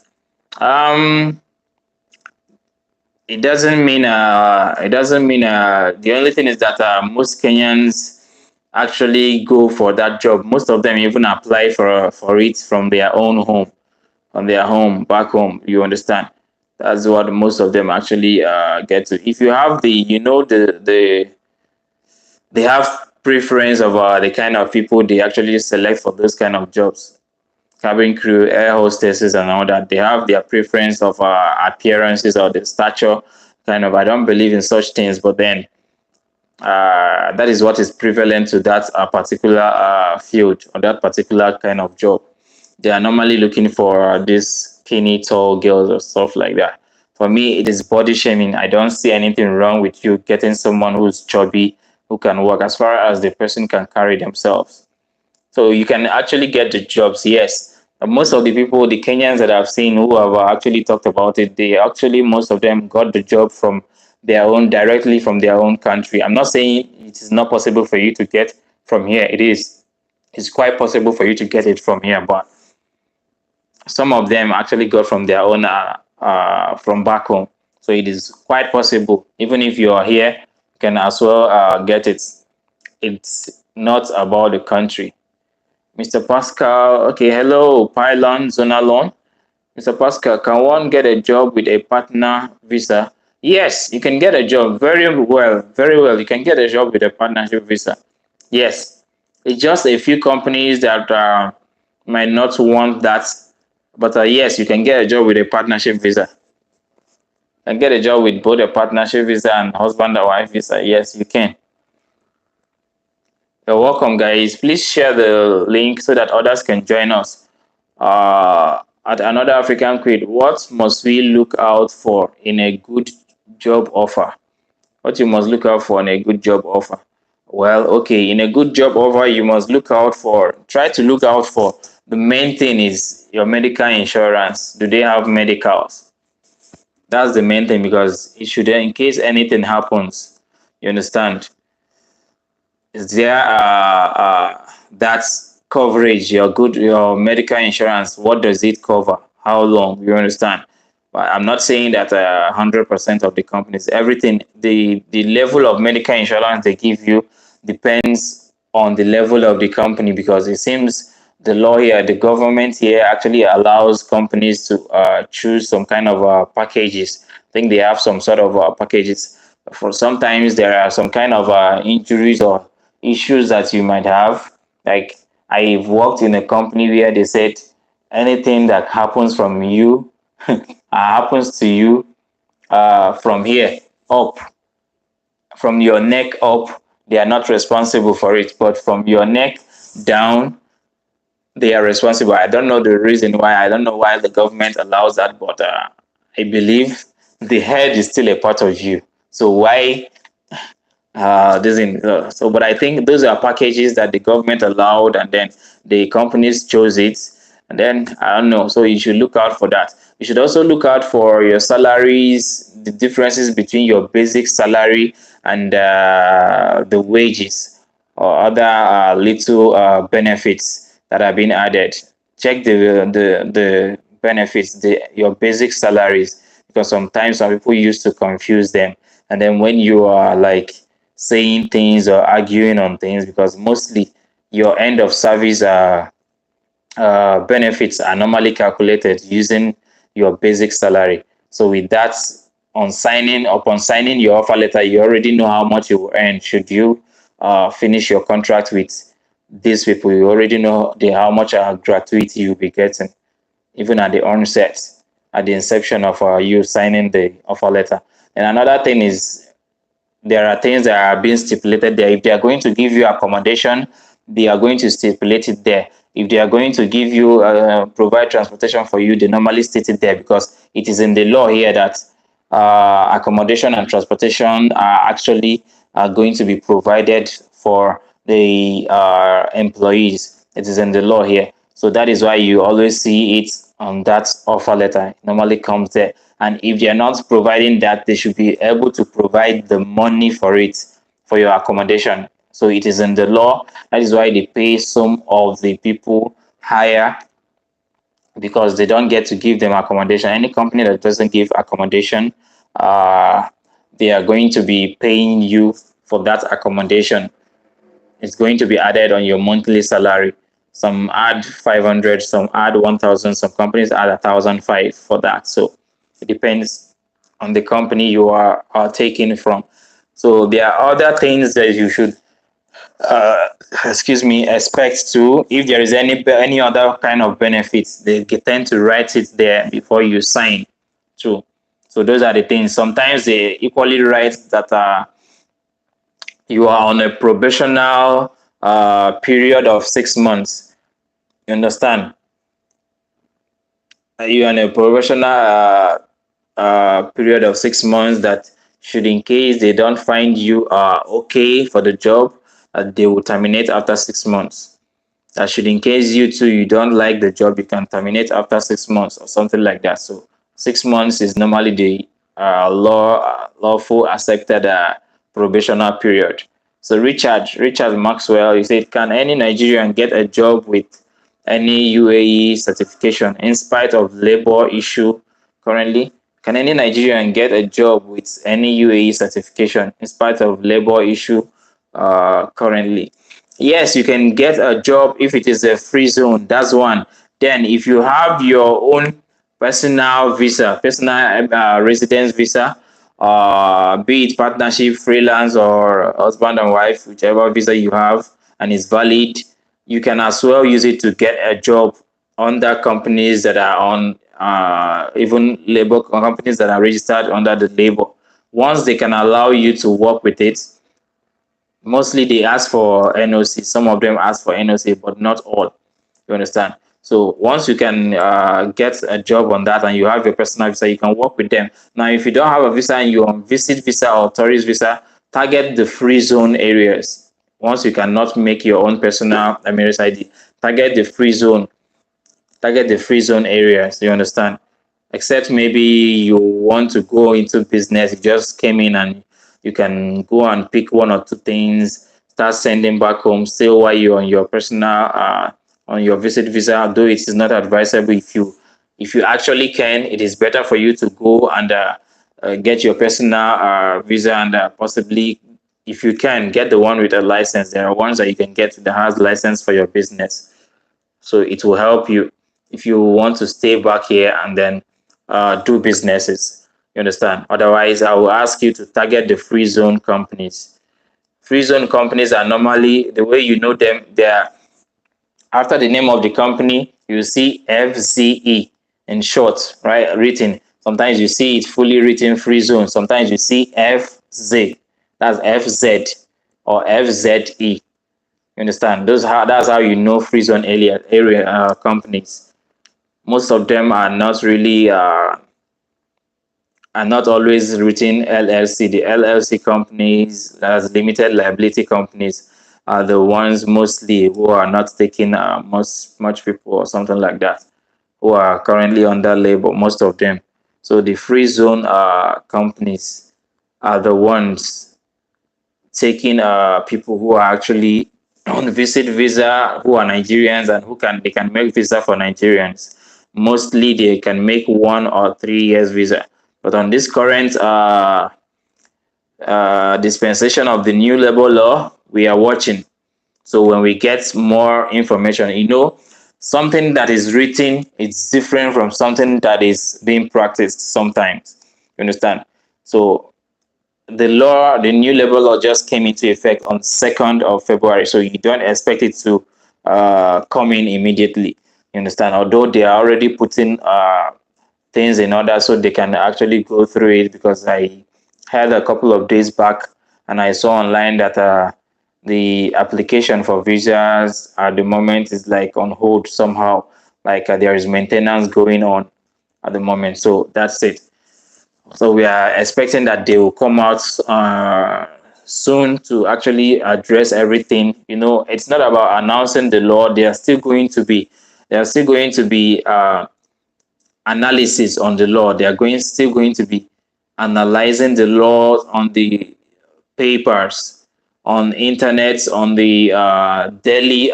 It doesn't mean the only thing is that most Kenyans actually go for that job. Most of them even apply for it from their own home, from their home back home. You understand? That's what most of them actually get to. If you have they have preference of the kind of people they actually select for those kind of jobs. Cabin crew, air hostesses, and all that. They have their preference of appearances or the stature. Kind of, I don't believe in such things, but then that is what is prevalent to that particular field or that particular kind of job. They are normally looking for these skinny, tall girls or stuff like that. For me, it is body shaming. I don't see anything wrong with you getting someone who's chubby, who can work, as far as the person can carry themselves. So you can actually get the jobs, yes. Most of the people, the Kenyans that I've seen who have actually talked about it, most of them got the job from directly from their own country. I'm not saying it is not possible for you to get from here. It is. It's quite possible for you to get it from here, but some of them actually got from their own, from back home. So it is quite possible. Even if you are here, you can as well get it. It's not about the country. Mr. Pascal, okay, hello, Pylon, Zonalon. Mr. Pascal, can one get a job with a partner visa? Yes, you can get a job very well, very well. You can get a job with a partnership visa. Yes, it's just a few companies that might not want that, but yes, you can get a job with a partnership visa. and get a job with both a partnership visa and husband and wife visa. Yes, you can. You're welcome, guys. Please share the link so that others can join us. At another African Creed, what must we look out for in a good job offer? What you must look out for in a good job offer? Well, okay, in a good job offer, you must try to look out for the main thing is your medical insurance. Do they have medicals? That's the main thing because it should, in case anything happens, you understand? Is there that coverage, your medical insurance, what does it cover? How long? You understand? But I'm not saying that 100% of the companies, everything, the level of medical insurance they give you depends on the level of the company because it seems the law here, the government here actually allows companies to choose some kind of packages. I think they have some sort of packages. For sometimes there are some kind of injuries or issues that you might have. Like I've worked in a company where they said anything that happens from you happens to you from here up, from your neck up, they are not responsible for it, but from your neck down, they are responsible. I don't know the reason why. I don't know why the government allows that, but I believe the head is still a part of you. So why this in so but I think those are packages that the government allowed and then the companies chose it, and then I don't know, so you should look out for that. You should also look out for your salaries, the differences between your basic salary and the wages or other little benefits that are being added. Check the benefits, your basic salaries, because sometimes some people used to confuse them, and then when you are like saying things or arguing on things, because mostly your end of service benefits are normally calculated using your basic salary. So with that, upon signing your offer letter, you already know how much you will earn. Should you finish your contract with these people, you already know how much gratuity you'll be getting, even at the onset, at the inception of you signing the offer letter. And another thing is there are things that are being stipulated there. If they are going to give you accommodation, they are going to stipulate it there. If they are going to give you provide transportation for you, they normally state it there because it is in the law here that accommodation and transportation are actually going to be provided for the employees. It is in the law here. So that is why you always see it on that offer letter. It normally comes there. And if they are not providing that, they should be able to provide the money for it, for your accommodation. So it is in the law. That is why they pay some of the people higher, because they don't get to give them accommodation. Any company that doesn't give accommodation, uh, they are going to be paying you for that accommodation. It's going to be added on your monthly salary. Some add 500, some add 1,000, some companies add 1,005 for that. So it depends on the company you are taking from. So there are other things that you should uh, expect to. If there is any other kind of benefits, they tend to write it there before you sign too. So those are the things. Sometimes they equally write that you are on a probational period of 6 months. You understand? You're on a probational period of 6 months that should, in case they don't find you okay for the job, they will terminate after 6 months. That should, in case you don't like the job, you can terminate after 6 months or something like that. So 6 months is normally the lawful accepted probational period. So Richard Maxwell, he said, can any Nigerian get a job with any UAE certification in spite of labor issue currently? Can any Nigerian get a job with any UAE certification in spite of labor issue currently? Yes, you can get a job if it is a free zone. That's one. Then, if you have your own personal visa, personal residence visa, be it partnership, freelance, or husband and wife, whichever visa you have, and it's valid, you can as well use it to get a job under companies that are on even labor companies that are registered under the labor. Once they can allow you to work with it, mostly they ask for NOC. Some of them ask for NOC, but not all. You understand? So once you can get a job on that and you have your personal visa, you can work with them. Now, if you don't have a visa and you're on visit visa or tourist visa, target the free zone areas. Once you cannot make your own personal Emirates ID, target the free zone. Target the free zone areas. You understand? Except maybe you want to go into business, you just came in and you can go and pick one or two things, start sending back home still while you're on your personal on your visit visa. Though it is not advisable, if you actually can, it is better for you to go and get your personal visa and possibly, if you can, get the one with a license. There are ones that you can get that has license for your business, so it will help you if you want to stay back here and then do businesses. You understand? Otherwise, I will ask you to target the free zone companies. Free zone companies are normally, the way you know them, they are after the name of the company, you see FZE in short, right? Written. Sometimes you see it fully written free zone. Sometimes you see FZ. That's FZ or FZE. You understand? That's how you know free zone area companies. Most of them are not always written LLC. The LLC companies, as limited liability companies, are the ones mostly who are not taking much people or something like that, who are currently under labor, most of them. So the free zone companies are the ones taking people who are actually on visit visa, who are Nigerians and they can make visa for Nigerians. Mostly they can make 1 or 3 years visa. But on this current dispensation of the new labor law, we are watching. So when we get more information, something that is written is different from something that is being practiced sometimes. You understand? So the new labor law just came into effect on 2nd of February. So you don't expect it to come in immediately. You understand? Although they are already putting things in order so they can actually go through it, because I had a couple of days back and I saw online that the application for visas at the moment is like on hold somehow, like there is maintenance going on at the moment. So that's it. So we are expecting that they will come out soon to actually address everything. It's not about announcing the law. There are still going to be analysis on the law. They are still going to be analyzing the law on the papers, on internet, on the daily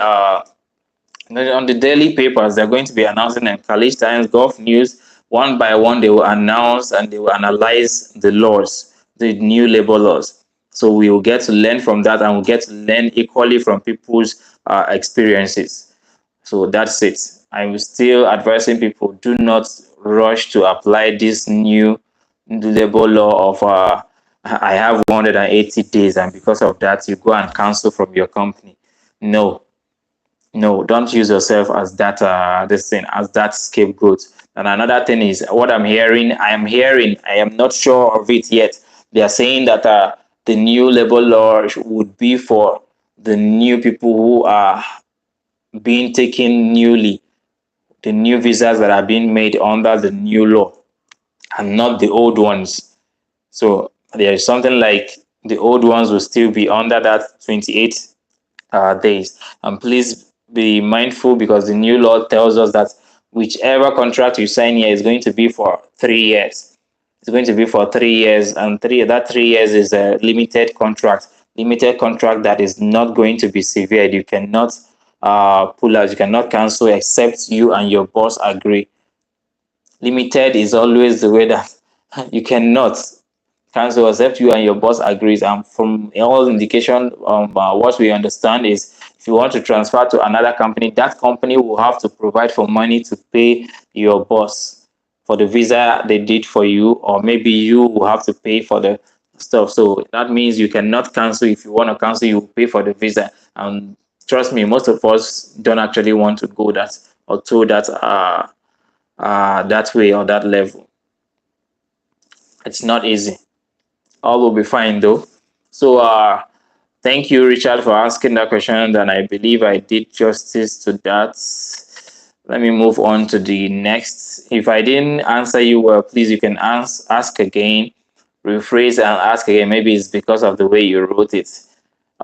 papers. They're going to be announcing them. College Times, Gulf News, one by one, they will announce and they will analyze the laws, the new labor laws. So we will get to learn from that, and we'll get to learn equally from people's experiences. So that's it. I'm still advising people, do not rush to apply this new labor law of I have 180 days, and because of that, you go and cancel from your company. No, no, don't use yourself as that as that scapegoat. And another thing is what I am not sure of it yet. They are saying that the new labor law would be for the new people who are being taken newly, the new visas that are being made under the new law, and not the old ones. So there is something like the old ones will still be under that 28 days. And please be mindful, because the new law tells us that whichever contract you sign here is going to be for 3 years. It's going to be for 3 years, and 3 years is a limited contract that is not going to be severed. You cannot pull out, you cannot cancel except you and your boss agree. Limited is always the way that you cannot cancel except you and your boss agrees. And from all indication, what we understand is, if you want to transfer to another company, that company will have to provide for money to pay your boss for the visa they did for you, or maybe you will have to pay for the stuff. So that means you cannot cancel. If you want to cancel, you pay for the visa. And trust me, most of us don't actually want to go that or to that that way or that level. It's not easy. All will be fine though. So thank you, Richard, for asking that question, and I believe I did justice to that. Let me move on to the next. If I didn't answer you well, please you can ask again, rephrase and ask again. Maybe it's because of the way you wrote it.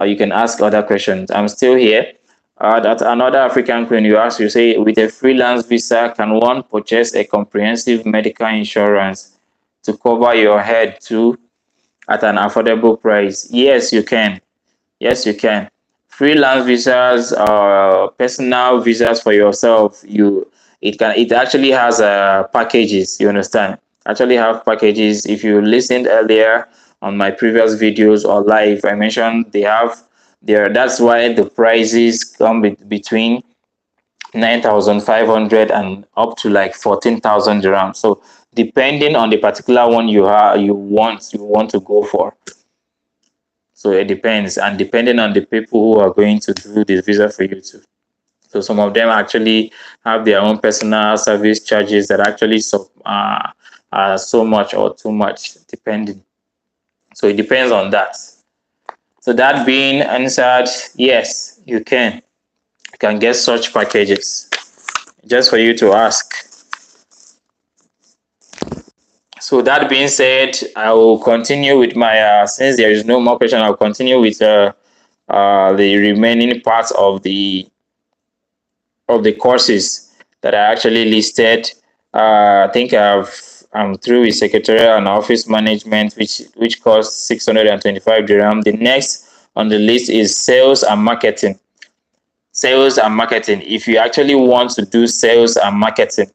Or you can ask other questions. I'm still here. That's another African queen. You ask, you say, with a freelance visa, can one purchase a comprehensive medical insurance to cover your head too at an affordable price? Yes, you can. Yes, you can. Freelance visas, personal visas for yourself. It actually has packages. You understand? Actually have packages. If you listened earlier on my previous videos or live, I mentioned they have there. That's why the prices come between 9,500 and up to like 14,000 dirhams. So depending on the particular one you want to go for. So it depends, and depending on the people who are going to do the visa for you too. So some of them actually have their own personal service charges that actually are so much or too much, depending. So it depends on that. So that being answered, yes, you can. You can get such packages. Just for you to ask. So that being said, I will continue with my since there is no more question, I'll continue with the remaining parts of the courses that I actually listed. I think I'm through with secretarial and office management, which costs 625 dirham. The next on the list is sales and marketing. Sales and marketing. If you actually want to do sales and marketing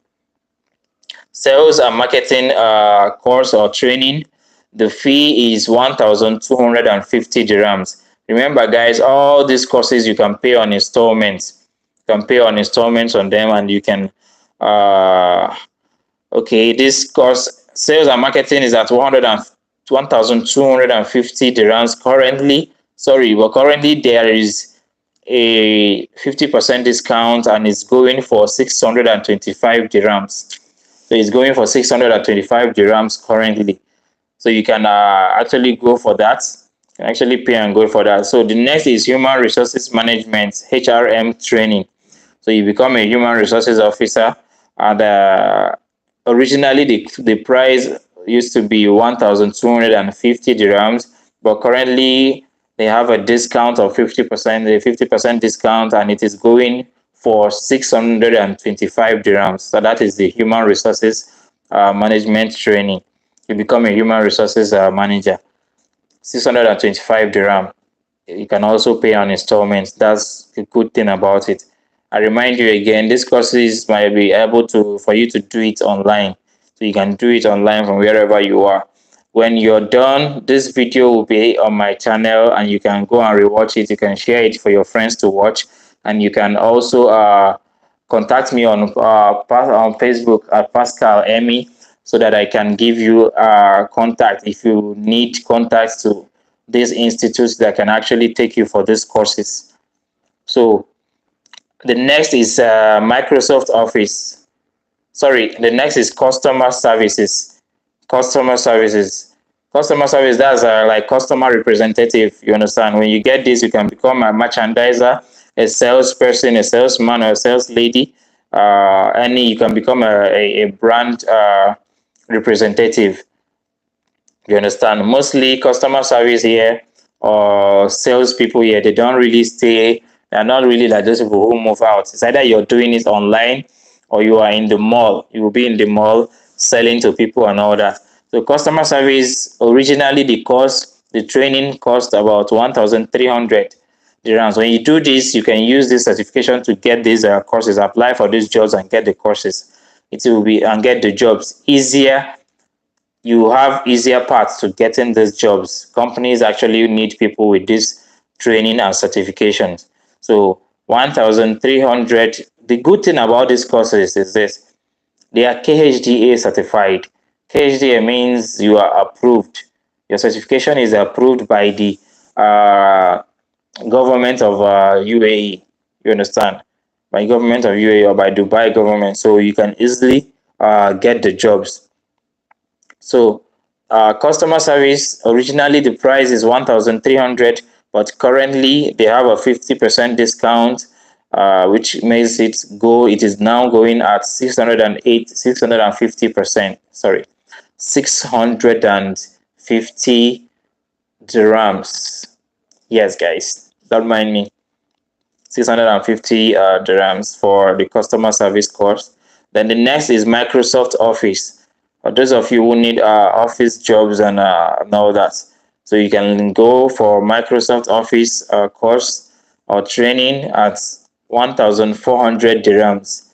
course or training, the fee is 1,250 dirhams. Remember, guys, all these courses you can pay on installments. You can pay on installments on them, and you can. Okay, this course sales and marketing is at 1,250 dirhams currently. Sorry, but currently there is a 50% discount, and it's going for 625 dirhams. So it's going for 625 dirhams currently. So you can actually go for that. You can actually pay and go for that. So the next is human resources management, HRM training. So you become a human resources officer, and originally the price used to be 1,250 dirhams, but currently they have a discount of 50%, a 50% discount, and it is going for 625 dirhams. So that is the human resources management training. You become a human resources manager. 625 dirham. You can also pay on installments. That's the good thing about it. I remind you again, these courses might be able to for you to do it online. So you can do it online from wherever you are. When you're done, this video will be on my channel, and you can go and rewatch it. You can share it for your friends to watch, and you can also contact me on Facebook at Pascal Emmy, so that I can give you contact if you need contacts to these institutes that can actually take you for these courses. So the next is Microsoft Office. Sorry, the next is customer services. Customer services. Customer service, that's like customer representative. You understand? When you get this, you can become a merchandiser, a salesperson, a salesman, or a sales lady. You can become a brand representative. You understand? Mostly customer service here or salespeople here, they don't really stay. They're not really like those people who move out. It's either you're doing it online or you are in the mall. You will be in the mall selling to people and all that. So customer service, originally the training cost about 1,300 dirhams. When you do this, you can use this certification to get these courses, apply for these jobs and get the courses. It will be and get the jobs easier. You have easier paths to getting these jobs. Companies actually need people with this training and certifications. So 1,300. The good thing about these courses is this: they are KHDA certified. KHDA means you are approved. Your certification is approved by the government of UAE. You understand? By government of UAE or by Dubai government. So you can easily get the jobs. So customer service, originally the price is 1,300, but currently they have a 50% discount, which makes it is now going at 608, 650%. Sorry, 650 dirhams. Yes, guys, don't mind me. 650 dirhams for the customer service course. Then the next is Microsoft Office. For those of you who need office jobs and all that, so you can go for Microsoft Office course or training at 1,400 dirhams.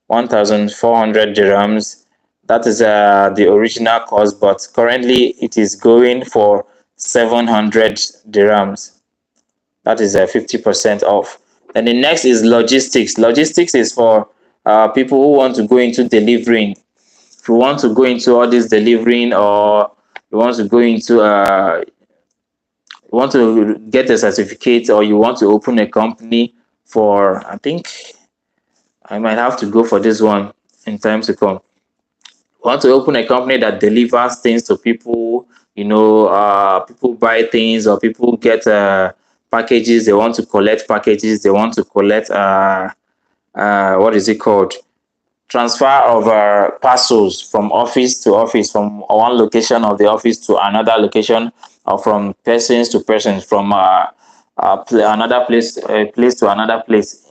1,400 dirhams. That is the original cost, but currently it is going for 700 dirhams. That is 50% off. Then the next is logistics. Logistics is for people who want to go into delivering. If you want to go into all this delivering, or you want to go into you want to get a certificate, or you want to open a company for, I think I might have to go for this one in time to come. Want to open a company that delivers things to people, people buy things, or people get packages, they want to collect packages, they want to collect what is it called, transfer of parcels from office to office, from one location of the office to another location, or from persons to persons, from another place to another place,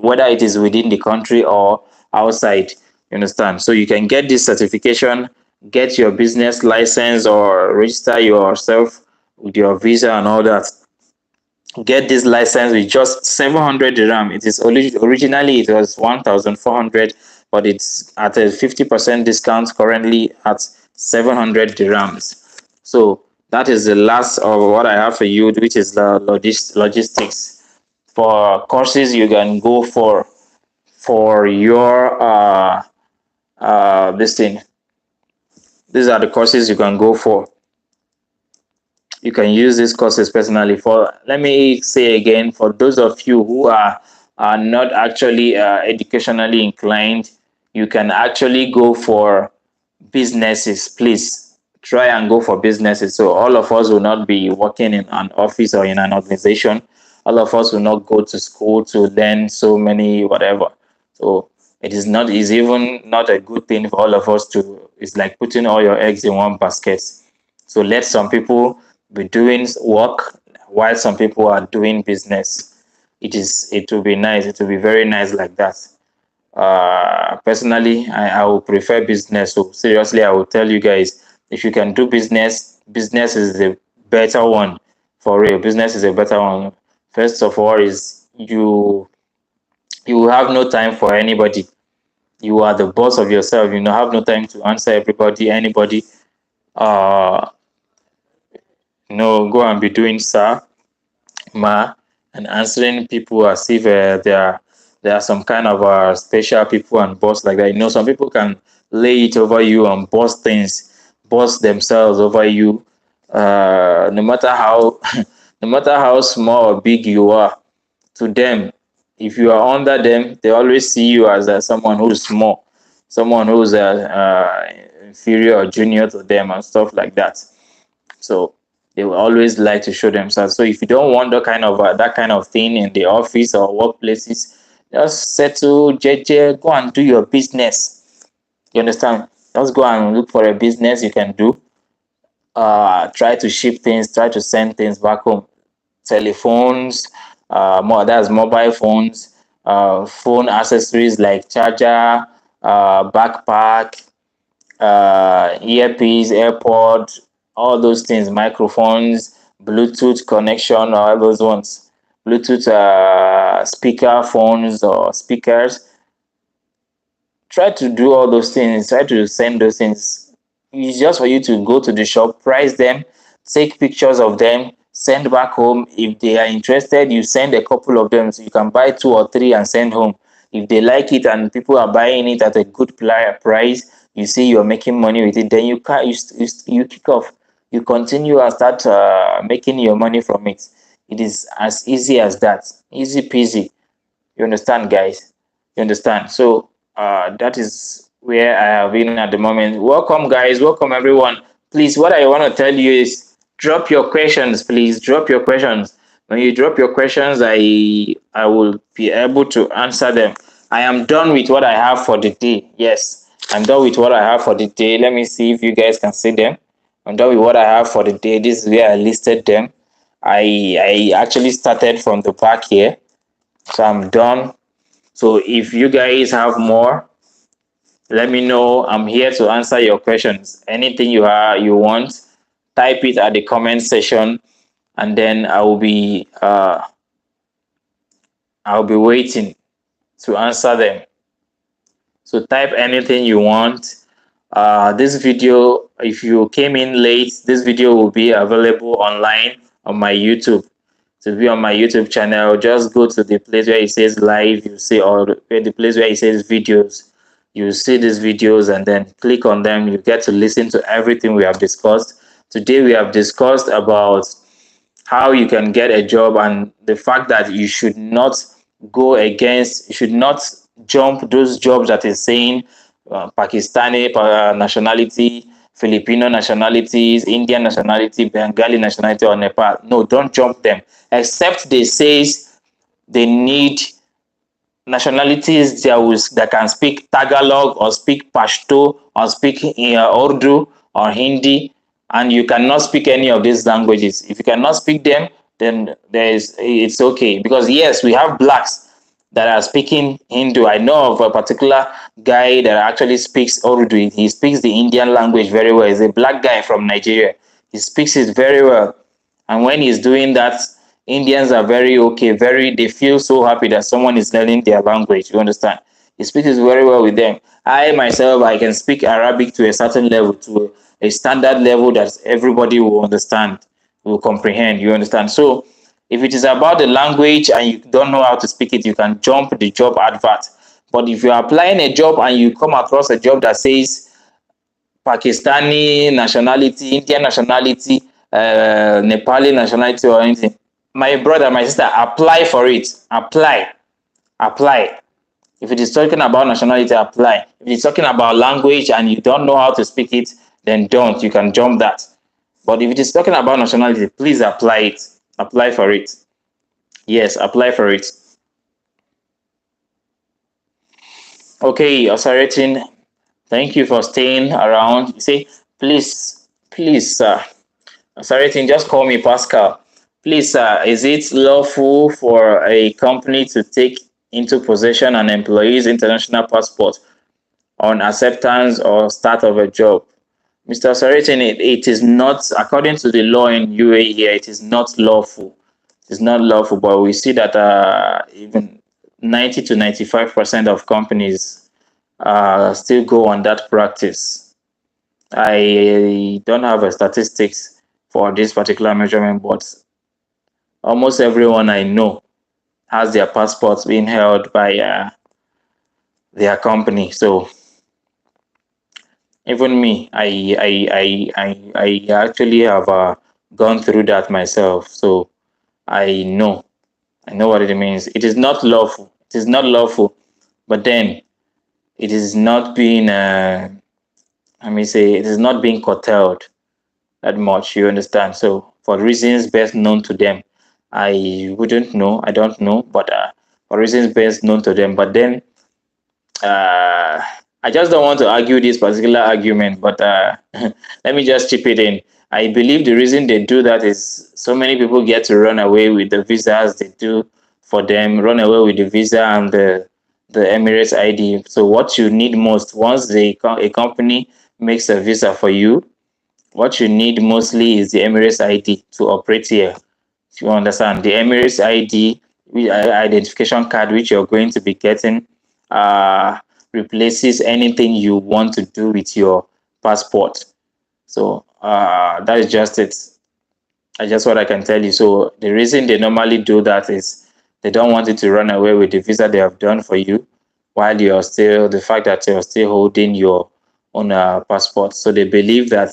whether it is within the country or outside. You understand? So you can get this certification, get your business license, or register yourself with your visa and all that. Get this license with just 700 dirham. It is originally it was 1,400, but it's at a 50% discount currently at 700 dirhams. So that is the last of what I have for you, which is the logistics. For courses you can go for your this thing. These are the courses you can go for. You can use these courses personally. For, let me say again, for those of you who are not actually educationally inclined, you can actually go for businesses. Please try and go for businesses. So all of us will not be working in an office or in an organization. All of us will not go to school to learn so many whatever. So it is not, is even not a good thing for all of us to, it's like putting all your eggs in one basket. So let some people be doing work while some people are doing business. It will be nice. It will be very nice like that. Personally, I will prefer business. So seriously, I will tell you guys, if you can do business, business is the better one. For real, business is a better one. First of all, is you have no time for anybody. You are the boss of yourself. You have no time to answer everybody, anybody. Uh, go and be doing sir, ma, and answering people as if they are some kind of special people and boss like that. Some people can lay it over you and boss themselves over you. No matter how, no matter how small or big you are to them, if you are under them, they always see you as someone who's small, someone who's inferior or junior to them and stuff like that. So they will always like to show themselves. So if you don't want that kind of thing in the office or workplaces, just settle, JJ, go and do your business. You understand? Just go and look for a business you can do. Try to ship things, try to send things back home. Telephones, that's mobile phones, phone accessories like charger, backpack, earpiece, AirPod, all those things, microphones, Bluetooth connection, or all those ones, Bluetooth speaker phones or speakers. Try to do all those things. Try to send those things. It's just for you to go to the shop, price them, take pictures of them, send back home. If they are interested, you send a couple of them. So you can buy 2 or 3 and send home. If they like it and people are buying it at a good price, you see you're making money with it, then you kick off. You continue and start making your money from it. It is as easy as that. Easy peasy. You understand, guys? You understand? So that is where I have been at the moment. Welcome, guys. Welcome, everyone. Please, what I want to tell you is drop your questions. Please drop your questions. When you drop your questions, I will be able to answer them. I am done with what I have for the day. Yes, I'm done with what I have for the day. Let me see if you guys can see them. I'm done with what I have for the day. This is where I listed them. I actually started from the back here, so I'm done. So if you guys have more, let me know. I'm here to answer your questions. Anything you want, type it at the comment section, and then I'll be waiting to answer them. So type anything you want. This video, if you came in late, this video will be available online on my YouTube. To be on my YouTube channel, just go to the place where it says live, you see, or the place where it says videos. You see these videos and then click on them. You get to listen to everything we have discussed. Today we have discussed about how you can get a job and the fact that you should not you should not jump those jobs that is saying Pakistani nationality, Filipino nationalities, Indian nationality, Bengali nationality, or Nepal. No, don't jump them. Except they says they need nationalities that can speak Tagalog or speak Pashto or speak Urdu or Hindi, and you cannot speak any of these languages. If you cannot speak them, then it's okay, because yes, we have blacks that are speaking Hindu. I know of a particular guy that actually speaks Urdu. He speaks the Indian language very well. He's a black guy from Nigeria. He speaks it very well. And when he's doing that, Indians are very okay, they feel so happy that someone is learning their language. You understand? He speaks very well with them. I myself, I can speak Arabic to a certain level, to a standard level that everybody will understand, will comprehend. You understand? So if it is about the language and you don't know how to speak it, you can jump the job advert. But if you're applying a job and you come across a job that says Pakistani nationality, Indian nationality, Nepali nationality, or anything, my brother, my sister, apply for it. Apply. If it is talking about nationality, apply. If it's talking about language and you don't know how to speak it, then don't. You can jump that. But if it is talking about nationality, please apply it. Apply for it. Yes, apply for it. Okay, Osaratin, thank you for staying around. You say, please, sir. Osaratin, just call me Pascal. Please, sir, is it lawful for a company to take into possession an employee's international passport on acceptance or start of a job? Mr. Osaratin, it is not, according to the law in UAE here, it is not lawful. It's not lawful, but we see that even 90 to 95% of companies still go on that practice. I don't have a statistics for this particular measurement, but almost everyone I know has their passports being held by their company. So even me, I actually have gone through that myself. So I know what it means. It is not lawful. It is not lawful, but then it is not being, let me say, it is not being curtailed that much. You understand? So for reasons best known to them, I wouldn't know. I don't know, but for reasons best known to them. But then I just don't want to argue this particular argument, but let me just chip it in. I believe the reason they do that is so many people get to run away with the visas they do for them, run away with the visa and the Emirates ID. So what you need most, once a company makes a visa for you, what you need mostly is the Emirates ID to operate here. You understand? The Emirates ID identification card, which you're going to be getting, replaces anything you want to do with your passport. So that is just it. That's just what I can tell you. So the reason they normally do that is they don't want you to run away with the visa they have done for you, while you're still, the fact that you're still holding your own passport. So they believe that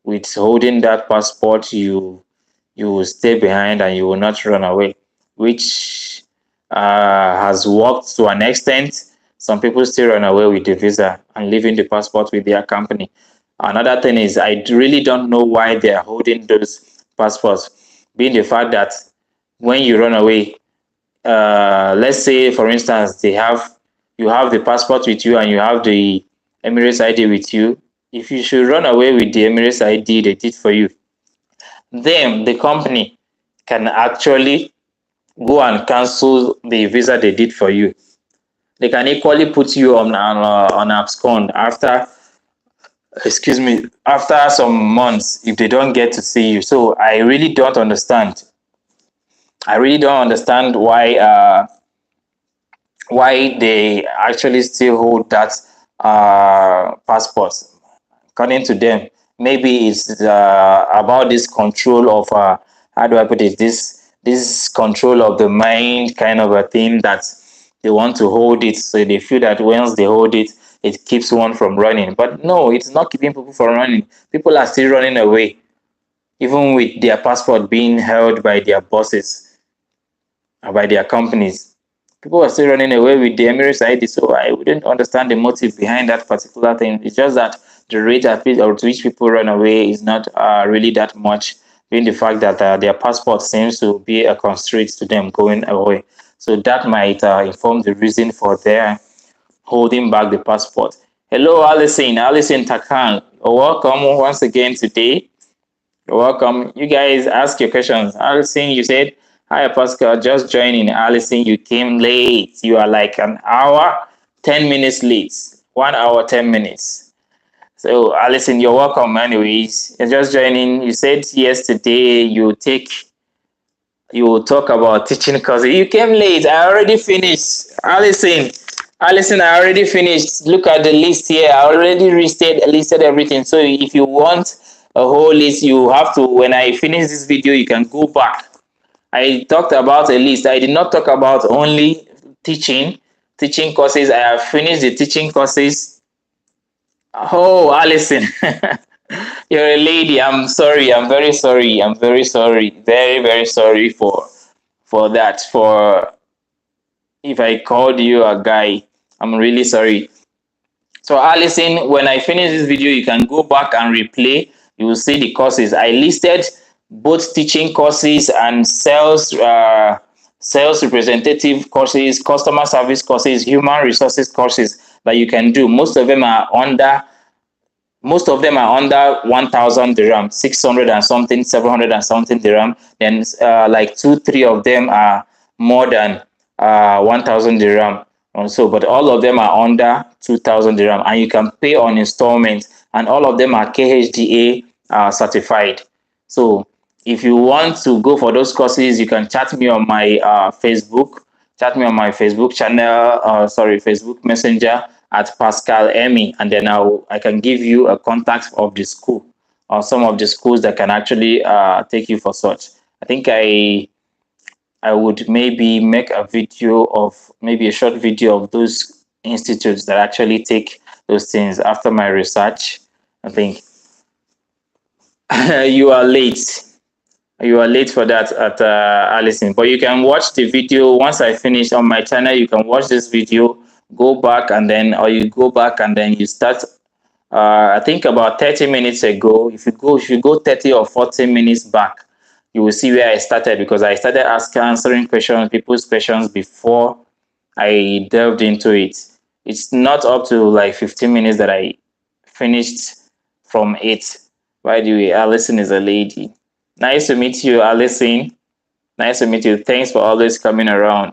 with holding that passport, you will stay behind and you will not run away, which has worked to an extent. Some people still run away with the visa and leaving the passport with their company. Another thing is I really don't know why they are holding those passports, being the fact that when you run away, let's say for instance you have the passport with you and you have the Emirates ID with you. If you should run away with the Emirates ID they did for you, then the company can actually go and cancel the visa they did for you. They can equally put you on abscond after, excuse me, after some months if they don't get to see you. So I really don't understand. I really don't understand why they actually still hold that passport. According to them, maybe it's about this control of how do I put it, this control of the mind kind of a thing that they want to hold it, so they feel that once they hold it, it keeps one from running. But no, it's not keeping people from running. People are still running away, even with their passport being held by their bosses or by their companies. People are still running away with the Emirates ID, so I wouldn't understand the motive behind that particular thing. It's just that the rate at which people run away is not really that much, being the fact that their passport seems to be a constraint to them going away. So that might inform the reason for their holding back the passport. Hello, Alison. Alison Takan. Welcome once again today. You're welcome. You guys ask your questions. Alison, you said, hi, Pascal, just joining. Alison, you came late. You are like an hour, 10 minutes late. 1 hour, 10 minutes. So, Alison, you're welcome anyways. You're just joining. You said yesterday you will talk about teaching courses. You came late. I already finished. Alison, I already finished. Look at the list here. I already listed everything. So if you want a whole list, you have to, when I finish this video, you can go back. I talked about a list. I did not talk about only teaching courses. I have finished the teaching courses. Oh, Alison. You're a lady. I'm sorry. I'm very sorry. I'm very sorry. Very, very sorry for that. For if I called you a guy, I'm really sorry. So Alison, when I finish this video, you can go back and replay. You will see the courses. I listed both teaching courses and sales representative courses, customer service courses, human resources courses that you can do. Most of them are under 1,000 dirham, 600 and something, 700 and something dirham. Then like 2, 3 of them are more than 1,000 dirham. Also, but all of them are under 2,000 dirham, and you can pay on installments, and all of them are KHDA certified. So if you want to go for those courses, you can chat me on my Facebook. Chat me on my Facebook channel, Facebook Messenger at Pascal Emmy, and then I can give you a contact of the school or some of the schools that can actually take you for such. I think I would maybe make a video of maybe a short video of those institutes that actually take those things after my research. I think you are late. You are late for that at Alison, but you can watch the video once I finish on my channel. You can watch this video, go back, and then, or you go back and then you start. I think about 30 minutes ago. If you go 30 or 40 minutes back, you will see where I started, because I started answering people's questions before I delved into it. It's not up to like 15 minutes that I finished from it. By the way, Alison is a lady. Nice to meet you, Alison. Nice to meet you. Thanks for always coming around.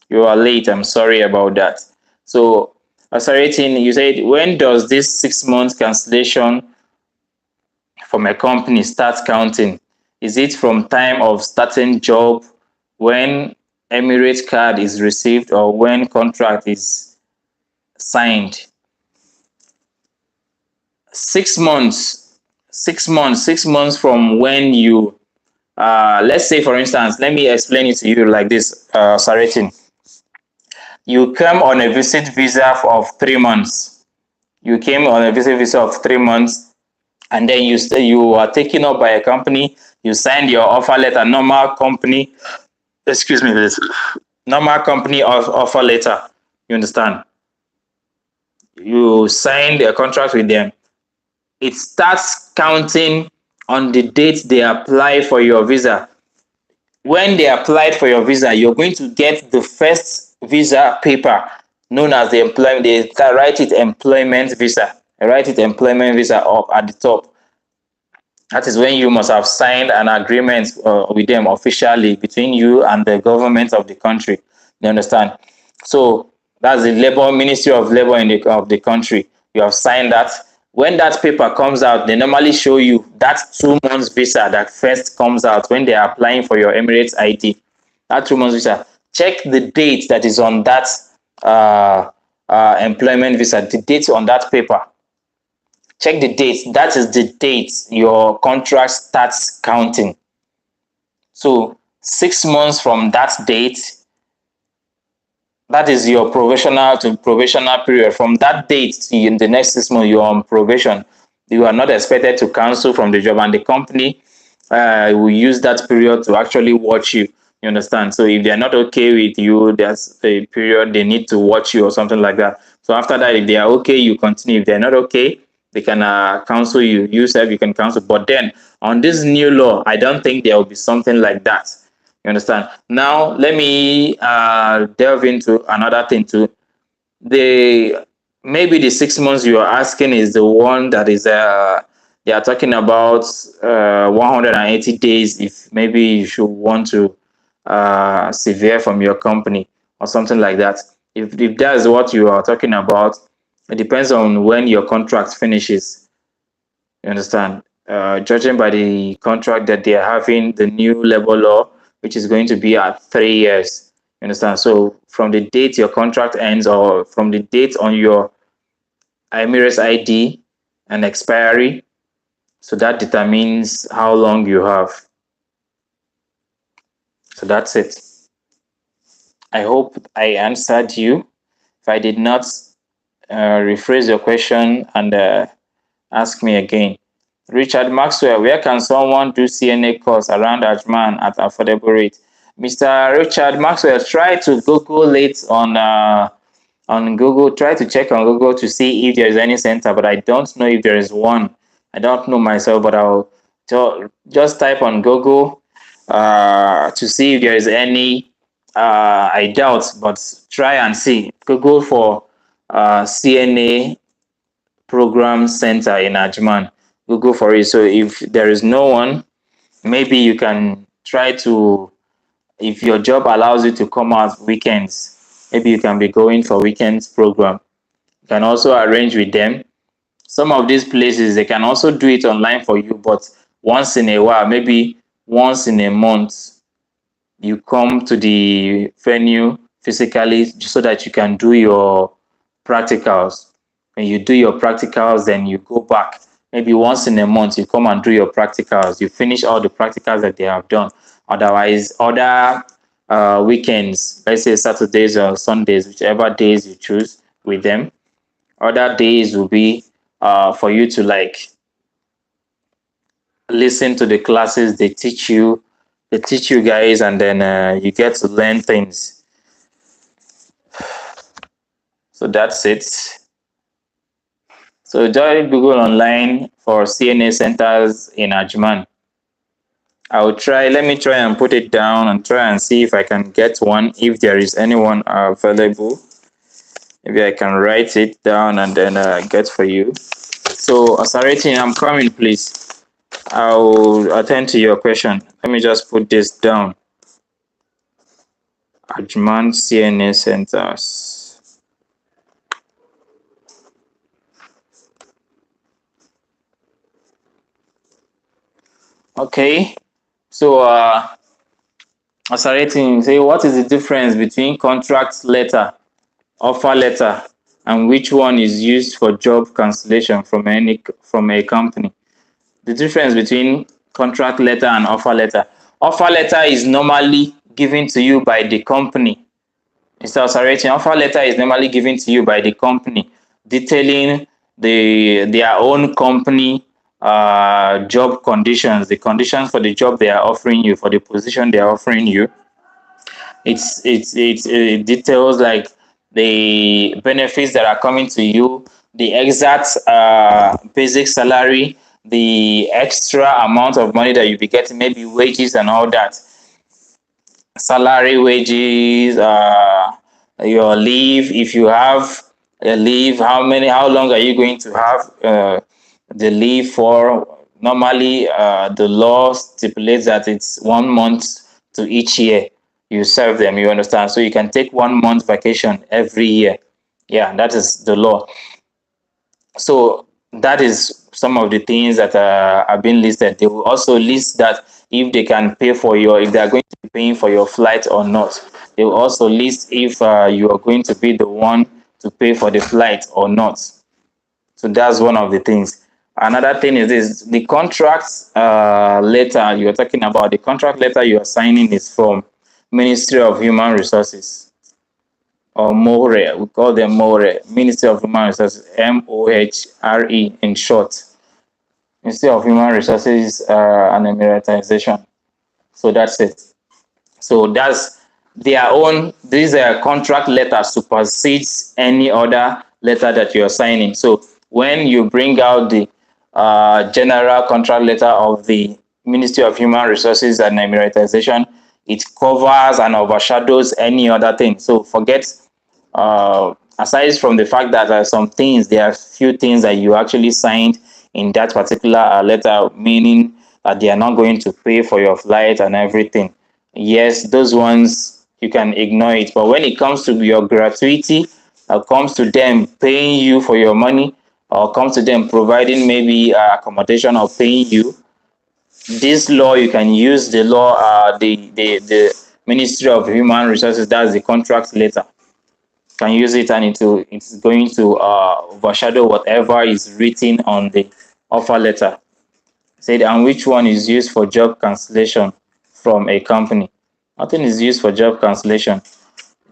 You are late. I'm sorry about that. So, Asaratin, you said, when does this 6 months cancellation from a company start counting? Is it from time of starting job, when Emirates card is received, or when contract is signed? 6 months. 6 months from when you let's say, for instance, let me explain it to you like this, Saratin. You came on a visit visa of 3 months. You came on a visit visa of 3 months, and then you are taken up by a company. You signed your offer letter, normal company. Excuse me, please. Normal company offer letter. You understand? You signed a contract with them. It starts counting on the date they apply for your visa. When they applied for your visa, you're going to get the first visa paper known as the employment. They write it employment visa. They write it employment visa up at the top. That is when you must have signed an agreement with them officially between you and the government of the country. You understand? So that's the labor Ministry of Labor of the country. You have signed that. When that paper comes out, they normally show you that 2 months visa that first comes out when they are applying for your Emirates ID. That 2 months visa. Check the date that is on that employment visa. The date on that paper. Check the date. That is the date your contract starts counting. So 6 months from that date, that is your provisional to probational period. From that date to in the next 6 months, you're on probation. You are not expected to cancel from the job, and the company will use that period to actually watch you. You understand? So if they're not okay with you, there's a period they need to watch you or something like that. So after that, if they are okay, you continue. If they're not okay, they can counsel you. You self, you can counsel. But then on this new law, I don't think there will be something like that. You understand? Now, let me delve into another thing too. The maybe the 6 months you are asking is the one that is they are talking about 180 days. If maybe you should want to sever from your company or something like that. If that is what you are talking about, it depends on when your contract finishes. You understand? Judging by the contract that they are having, the new labor law, which is going to be at 3 years. You understand? So from the date your contract ends, or from the date on your Emirates ID and expiry, so that determines how long you have. So that's it. I hope I answered you. If I did not, rephrase your question and ask me again. Richard Maxwell, where can someone do CNA course around Ajman at affordable rate? Mr. Richard Maxwell, try to Google it on Google. Try to check on Google to see if there is any center, but I don't know if there is one. I don't know myself, but I'll just type on Google to see if there is any. I doubt, but try and see. Google for CNA program center in Ajman. Google for it. So if there is no one, maybe you can try to, if your job allows you to come out weekends, maybe you can be going for weekends program. You can also arrange with them. Some of these places, they can also do it online for you, but once in a while, maybe once in a month, you come to the venue physically so that you can do your practicals. When you do your practicals, then you go back. Maybe once in a month, you come and do your practicals. You finish all the practicals that they have done. Otherwise, other weekends, let's say Saturdays or Sundays, whichever days you choose with them, other days will be for you to like listen to the classes they teach you. They teach you guys, and then you get to learn things. So that's it. So join Google Online for CNA centers in Ajman. Let me try and put it down and try and see if I can get one, if there is anyone available. Maybe I can write it down and then get for you. So Asaratin, I'm coming, please. I'll attend to your question. Let me just put this down. Ajman CNA centers. Okay. So Asaratin, say what is the difference between contract letter, offer letter, and which one is used for job cancellation from a company? The difference between contract letter and offer letter. Offer letter is normally given to you by the company. Mr. Osaratin, offer letter is normally given to you by the company, detailing their own company job conditions, the conditions for the job they are offering you, for the position they are offering you. It details like the benefits that are coming to you, the exact basic salary, the extra amount of money that you'll be getting, maybe wages and all that, salary, wages, your leave. If you have a leave, how long are you going to have the leave for? Normally, the law stipulates that it's 1 month to each year you serve them. You understand? So you can take 1 month vacation every year. Yeah, that is the law. So that is some of the things that are being listed. They will also list that if they can pay for if they are going to be paying for your flight or not. They will also list if you are going to be the one to pay for the flight or not. So that's one of the things. Another thing is this: the contract letter you're talking about. The contract letter you are signing is from Ministry of Human Resources, or MOHRE. We call them MOHRE, Ministry of Human Resources, MOHRE in short. Ministry of Human Resources and Emiratisation. So that's it. So that's their own. This contract letter supersedes any other letter that you are signing. So when you bring out the general contract letter of the Ministry of Human Resources and Emiratisation, it covers and overshadows any other thing. So forget, aside from the fact that there are some things, there are few things that you actually signed in that particular letter, meaning that they are not going to pay for your flight and everything. Yes, those ones you can ignore it. But when it comes to your gratuity, or comes to them paying you for your money, or comes to them providing maybe accommodation or paying you, this law, you can use the law, the Ministry of Human Resources, that's the contract letter. Can use it, and it's going to overshadow whatever is written on the offer letter. Said, and which one is used for job cancellation from a company? Nothing is used for job cancellation.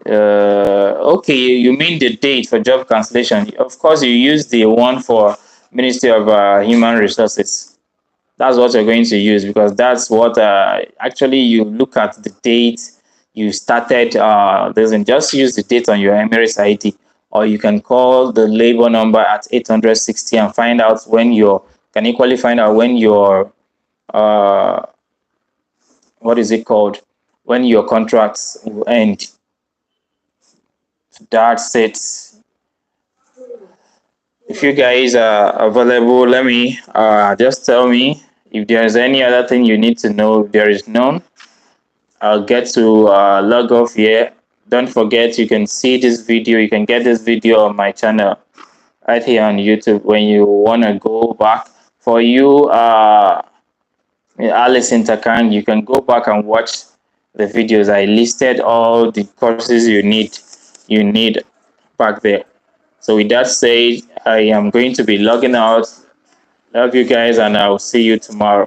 Okay, you mean the date for job cancellation? Of course, you use the one for Ministry of Human Resources. That's what you're going to use, because that's what actually you look at the date you started. Doesn't just use the date on your Emirates ID, or you can call the labor number at 860 and find out when your can equally find out when your what is it called, when your contracts will end. That's it. If you guys are available, let me just tell me if there is any other thing you need to know. If there is none, I'll get to log off here. Don't forget, you can see this video, you can get this video on my channel right here on YouTube when you want to go back. For you, Alice Intercan, you can go back and watch the videos. I listed all the courses you need back there. So with that said, I am going to be logging out. Love you guys, and I'll see you tomorrow.